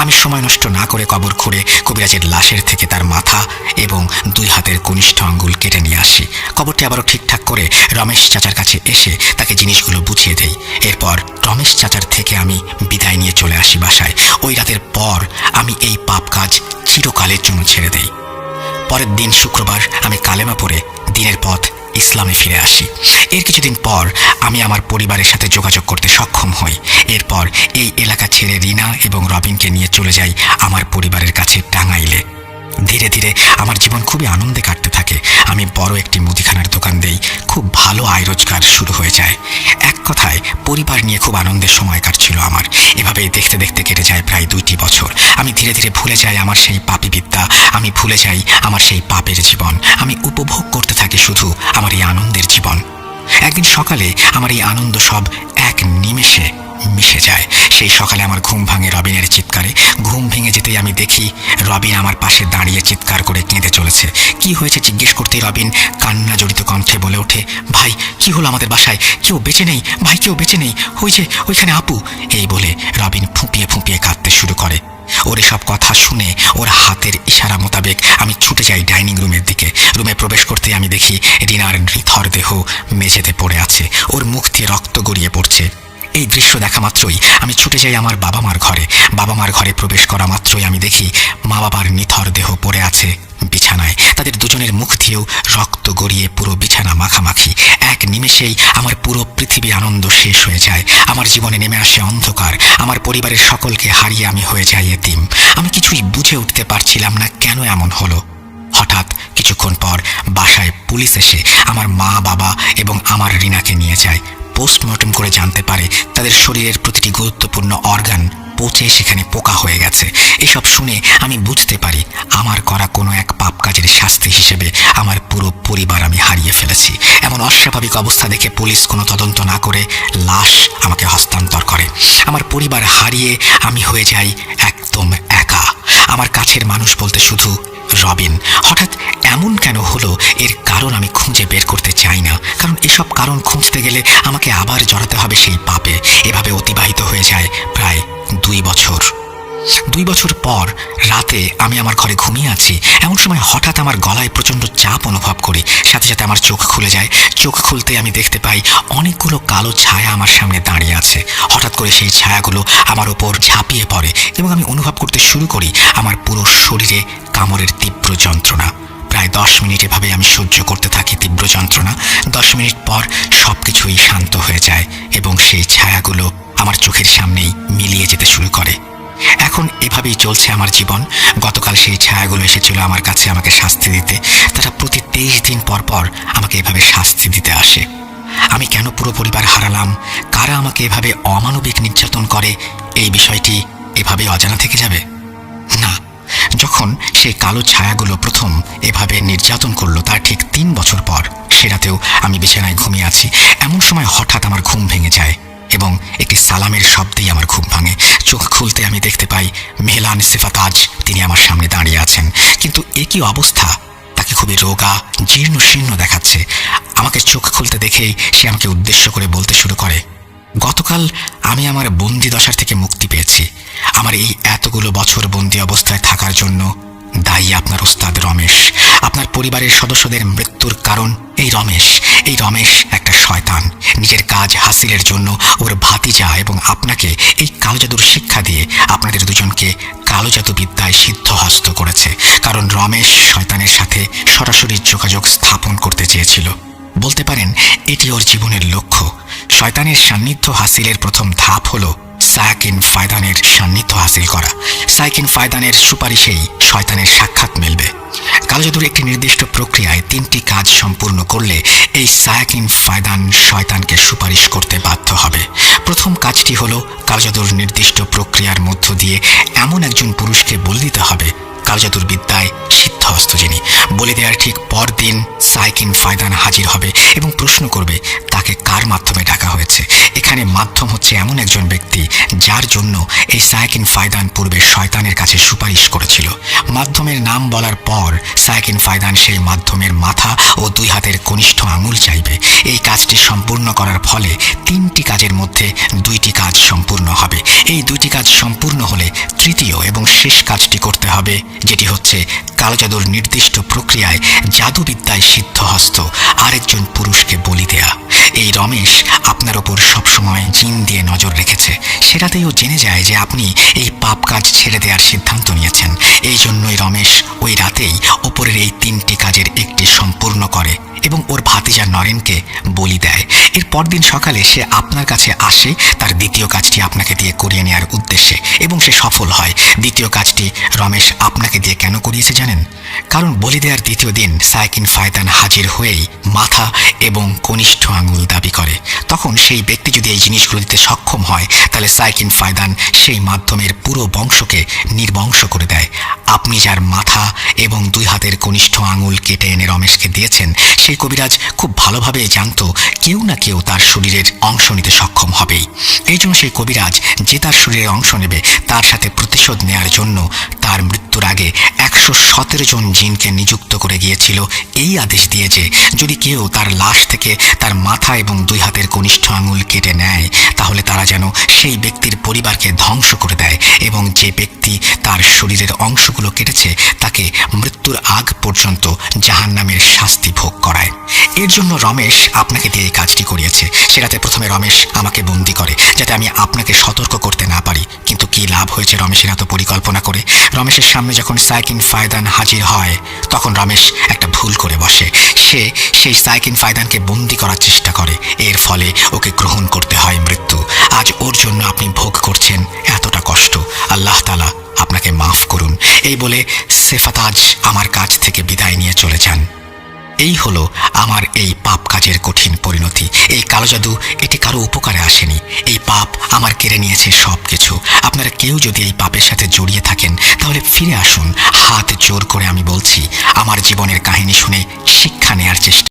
আমি সময় নষ্ট না করে কবর খুঁড়ে কবিরাজের লাশের থেকে তার মাথা এবং 2 হাতের কনিষ্ঠ আঙ্গুল কেটে নিয়ে আসি। কবরটি আবারও ঠিকঠাক করে রমেশ চাচার কাছে এসে তাকে জিনিসগুলো বুঝিয়ে দেই। এরপর রমেশ চাচার থেকে আমি বিদায় নিয়ে চলে আসি বাসায়। ওই রাতের পর আমি এই পাপ কাজ চিরকালের জন্য ছেড়ে দেই। পরের দিন শুক্রবার আমি কালেমা পড়ে দিনের পথ ইসলামে ফিরে আসি। এর কিছুদিন পর আমি আমার পরিবারের সাথে যোগাযোগ করতে সক্ষম হই। এরপর এই এলাকা ছেড়ে রিনা এবং রবিনকে নিয়ে চলে যাই আমার পরিবারের কাছে টাঙ্গাইলে। ধীরে ধীরে আমার জীবন খুবই আনন্দে কাটতে থাকে। আমি বড় একটি মুদিখানার দোকান দেই, খুব ভালো আয় রোজগার শুরু হয়ে যায়। এক কথায় পরিবার নিয়ে খুব আনন্দের সময় কাটছিল আমার। এভাবেই দেখতে দেখতে কেটে যায় প্রায় 2টি বছর। আমি ধীরে ধীরে ভুলে যাই আমার সেই পাপী বিদ্যা, আমি ভুলে যাই আমার সেই পাপের জীবন। আমি উপভোগ করতে থাকি শুধু আমার এই আনন্দের জীবন। একদিন সকালে আমার এই আনন্দ সব এক নিমেষে মিশে যায়। সেই সকালে আমার ঘুম ভাঙে রবিনের চিৎকারে। ঘুম ভেঙে যেতেই আমি দেখি রবিন আমার পাশে দাঁড়িয়ে চিৎকার করে কেঁদে চলেছে। কি হয়েছে জিজ্ঞেস করতেই রবিন কান্না জড়িত কণ্ঠে বলে ওঠে, ভাই কি হলো আমাদের বাসায়? কেউ বেঁচে নেই ভাই, কেউ বেঁচে নেই, ওই যে ওইখানে আপু। এই বলে রবিন ফুঁপিয়ে ফুঁপিয়ে কাঁদতে শুরু করে। ওর এসব কথা শুনে ওর হাতের ইশারা মোতাবেক আমি ছুটে যাই ডাইনিং রুমের দিকে। রুমে প্রবেশ করতে আমি দেখি রিনার নিথর দেহ মেঝেতে পড়ে আছে, ওর মুখ দিয়ে রক্ত গড়িয়ে পড়ছে। এই দৃশ্য দেখা মাত্রই আমি ছুটে যাই আমার বাবা মার ঘরে। বাবা মার ঘরে প্রবেশ করা মাত্রই আমি দেখি মা বাবার নিথর দেহ পড়ে আছে বিছানায়। তাদের দুজনের মুখ দিয়েও রক্ত গড়িয়ে পুরো বিছানা মাখামাখি। এক নিমেষেই আমার পুরো পৃথিবীর আনন্দ শেষ হয়ে যায়। আমার জীবনে নেমে আসে অন্ধকার। আমার পরিবারের সকলকে হারিয়ে আমি হয়ে যাই এতিম। আমি কিছুই বুঝে উঠতে পারছিলাম না কেন এমন হলো। হঠাৎ কিছুক্ষণ পর বাসায় পুলিশ এসে আমার মা বাবা এবং আমার রিনাকে নিয়ে যায়। পোস্টমর্টম করে জানতে পারে তাদের শরীরের প্রতিটি গুরুত্বপূর্ণ অর্গান পচে সেখানে পোকা হয়ে গেছে। এসব শুনে আমি বুঝতে পারি আমার করা কোনো এক পাপ কাজের শাস্তি হিসেবে আমার পুরো পরিবার আমি হারিয়ে ফেলেছি। এমন অস্বাভাবিক অবস্থা দেখে পুলিশ কোনো তদন্ত না করে লাশ আমাকে হস্তান্তর করে। আমার পরিবার হারিয়ে আমি হয়ে যাই একদম একা। আমার কাছের মানুষ বলতে শুধু রবিন। হঠাৎ এমন কেন হলো এর কারণ আমি খুঁজে বের করতে চাই না, কারণ এসব কারণ খুঁজতে গেলে আমাকে আবার জড়াতে হবে সেই পাপে। এভাবে অতিবাহিত হয়ে যায় প্রায় 2 বছর। 2 বছর পর রাতে আমি আমার ঘরে ঘুমিয়ে আছি। এমন সময় হঠাৎ আমার গলায় প্রচণ্ড চাপ অনুভব করি। সাথে সাথে আমার চোখ খুলে যায়। চোখ খুলতে আমি দেখতে পাই অনেকগুলো কালো ছায়া আমার সামনে দাঁড়িয়ে আছে। হঠাৎ করে সেই ছায়াগুলো আমার ওপর ঝাঁপিয়ে পড়ে এবং আমি অনুভব করতে শুরু করি আমার পুরো শরীরে কামড়ের তীব্র যন্ত্রণা। প্রায় 10 মিনিট এভাবে আমি সহ্য করতে থাকি তীব্র যন্ত্রণা। 10 মিনিট পর সব কিছুই শান্ত হয়ে যায় এবং সেই ছায়াগুলো আমার চোখের সামনেই মিলিয়ে যেতে শুরু করে। এখন এভাবেই চলছে আমার জীবন। গতকাল সেই ছায়াগুলো এসেছিল আমার কাছে আমাকে শাস্তি দিতে। তারা প্রতি 23 দিন পর পর আমাকে এভাবে শাস্তি দিতে আসে। আমি কেন পুরো পরিবার হারালাম, কারা আমাকে এভাবে অমানবিক নির্যাতন করে, এই বিষয়টি এভাবে অজানা থেকে যাবে না। যখন সেই কালো ছায়াগুলো প্রথম এভাবে নির্যাতন করলো তার ঠিক 3 বছর পর সে রাতেও আমি বিছানায় ঘুমিয়ে আছি। এমন সময় হঠাৎ আমার ঘুম ভেঙে যায় এবং একটি সালামের শব্দেই আমার ঘুম ভাঙে। চোখ খুলতে আমি দেখতে পাই মেহলান সিফাত আজ তিনি আমার সামনে দাঁড়িয়ে আছেন। কিন্তু একই অবস্থা, তাকে খুবই রোগা জীর্ণ শীর্ণ দেখাচ্ছে। আমাকে চোখ খুলতে দেখেই সে আমাকে উদ্দেশ্য করে বলতে শুরু করে, গতকাল আমি আমার বন্দি দশার থেকে মুক্তি পেয়েছি। আমার এই এতগুলো বছর বন্দি অবস্থায় থাকার জন্য দায়ী আপনার ওস্তাদ রমেশ। আপনার পরিবারের সদস্যদের মৃত্যুর কারণ এই রমেশ একটা শয়তান। নিজের কাজ হাসিলের জন্য ওর ভাতিজা এবং আপনাকে এই কালো জাদুর শিক্ষা দিয়ে আপনাদের দুজনকে কালো জাদু বিদ্যায় সিদ্ধহস্ত করেছে। কারণ রমেশ শয়তানের সাথে সরাসরি যোগাযোগ স্থাপন করতে চেয়েছিল। বলতে পারেন এটি ওর জীবনের লক্ষ্য। শয়তানের সান্নিধ্য হাসিলের প্রথম ধাপ হলো সায়াকিন ফায়দানের সান্নিধ্য হাসিল করা। সায়াকিন ফায়দানের সুপারিশেই শয়তানের সাক্ষাৎ মিলবে। কালো জাদুর একটি নির্দিষ্ট প্রক্রিয়ায় 3টি কাজ সম্পূর্ণ করলে এই সায়াকিন ফায়দান শয়তানকে সুপারিশ করতে বাধ্য হবে। প্রথম কাজটি হলো কালো জাদুর নির্দিষ্ট প্রক্রিয়ার মধ্য দিয়ে এমন একজন পুরুষকে বলে দিতে হবে কালো জাদুর বিদ্যায় সিদ্ধহস্ত যিনি। বলে দেওয়ার ঠিক পরদিন সায়াকিন ফায়দান হাজির হবে এবং প্রশ্ন করবে তাকে কার মাধ্যমে ডাকা হয়েছে। এখানে মাধ্যম হচ্ছে এমন একজন ব্যক্তি যার জন্য এই সায়াকিন ফায়দান পূর্বে শয়তানের কাছে সুপারিশ করেছিল। মাধ্যমের নাম বলার পর সায়াকিন ফায়দান সেই মাধ্যমের মাথা ও 2 হাতের কনিষ্ঠ আঙুল চাইবে। এই কাজটি সম্পূর্ণ করার ফলে 3টি কাজের মধ্যে 2টি কাজ সম্পূর্ণ হবে। এই 2টি কাজ সম্পূর্ণ হলে তৃতীয় এবং শেষ কাজটি করতে হবে, যেটি হচ্ছে কালো জাদুর নির্দিষ্ট প্রক্রিয়ায় জাদুবিদ্যায় সিদ্ধহস্ত আরেকজন পুরুষকে বলি দেয়া। এই রমেশ আপনার ওপর সবসময় জিন দিয়ে নজর রেখেছে। সেটাতেই ও জেনে যায় যে আপনি এই পাপ কাজ ছেড়ে দেওয়ার সিদ্ধান্ত নিয়েছেন। এই জন্যই রমেশ ওই রাতেই ওপরের এই 3টি কাজের একটি সম্পূর্ণ করে এবং ওর ভাতিজা নরেনকে বলি দেয়। এর পরদিন সকালে সে আপনার কাছে আসে তার দ্বিতীয় কাজটি আপনাকে দিয়ে করিয়ে নেওয়ার উদ্দেশ্যে, এবং সে সফল হয়। দ্বিতীয় কাজটি রমেশ আপনাকে দিয়ে কেন করিয়েছে জানেন? কারণ বলি দেওয়ার দ্বিতীয় দিন সাইকিন ফায়দান হাজির হয়েই মাথা এবং কনিষ্ঠ আঙুল দাবি করে। তখন সেই ব্যক্তি যদি এই জিনিসগুলো দিতে সক্ষম হয়, তাহলে সাইকিন ফায়দান সেই মাধ্যমের পুরো বংশকে নির্বংশ করে দেয়। আপনি যার মাথা এবং 2 হাতের কনিষ্ঠ আঙুল কেটে এনে রমেশকে দিয়েছেন, সেই কবিরাজ খুব ভালোভাবে জানতো কেউ না কেউ তার শরীরের অংশ নিতে সক্ষম হবেই। এই জন্য সেই কবিরাজ যে তার শরীরের অংশ নেবে তার সাথে প্রতিশোধ নেয়ার জন্য তার মৃত্যুর আগে 117 জন জিনকে নিযুক্ত করে গিয়েছিল, এই আদেশ দিয়ে যে যদি কেউ তার লাশ থেকে তার মাথা এবং 2 হাতের কনিষ্ঠ আঙুল কেটে নেয়, তাহলে তারা যেন সেই ব্যক্তির পরিবারকে ধ্বংস করে দেয়, এবং যে ব্যক্তি তার শরীরের অংশগুলো কেটেছে তাকে মৃত্যুর আগ পর্যন্ত জাহান্নামের শাস্তি ভোগ করায়। এর জন্য রমেশ আপনাকে দিয়ে এই কাজটি করিয়েছে। সেটাতে প্রথমে রমেশ আমাকে বন্দি করে যাতে আমি আপনাকে সতর্ক করতে না পারি। কিন্তু কি লাভ হয়েছে রমেশের এত পরিকল্পনা করে? রমেশের সামনে যখন সাইকিন ফায়দান হাজির হয়, তখন রমেশ একটা ভুল করে বসে। সে সেই সাইকিন ফায়দানকে বন্দি করার চেষ্টা করে। এর ফলে ওকে গ্রহণ করতে হয় মৃত্যু। আজ ওর জন্য আপনি ভোগ করছেন এতটা কষ্ট। আল্লাহ তাআলা আপনাকে মাফ করুন। এই বলে সেফাতাজ আমার কাছ থেকে বিদায় নিয়ে চলে যান। এই হলো আমার এই পাপ কাজের কঠিন পরিণতি। এই কালো জাদু এটি কারো উপকারে আসেনি। এই পাপ আমার কেড়ে নিয়েছে সব কিছু। আপনারা কেউ যদি এই পাপের সাথে জড়িয়ে থাকেন, তাহলে ফিরে আসুন। হাত জোর করে আমি বলছি, আমার জীবনের কাহিনী শুনে শিক্ষা নেয়ার চেষ্টা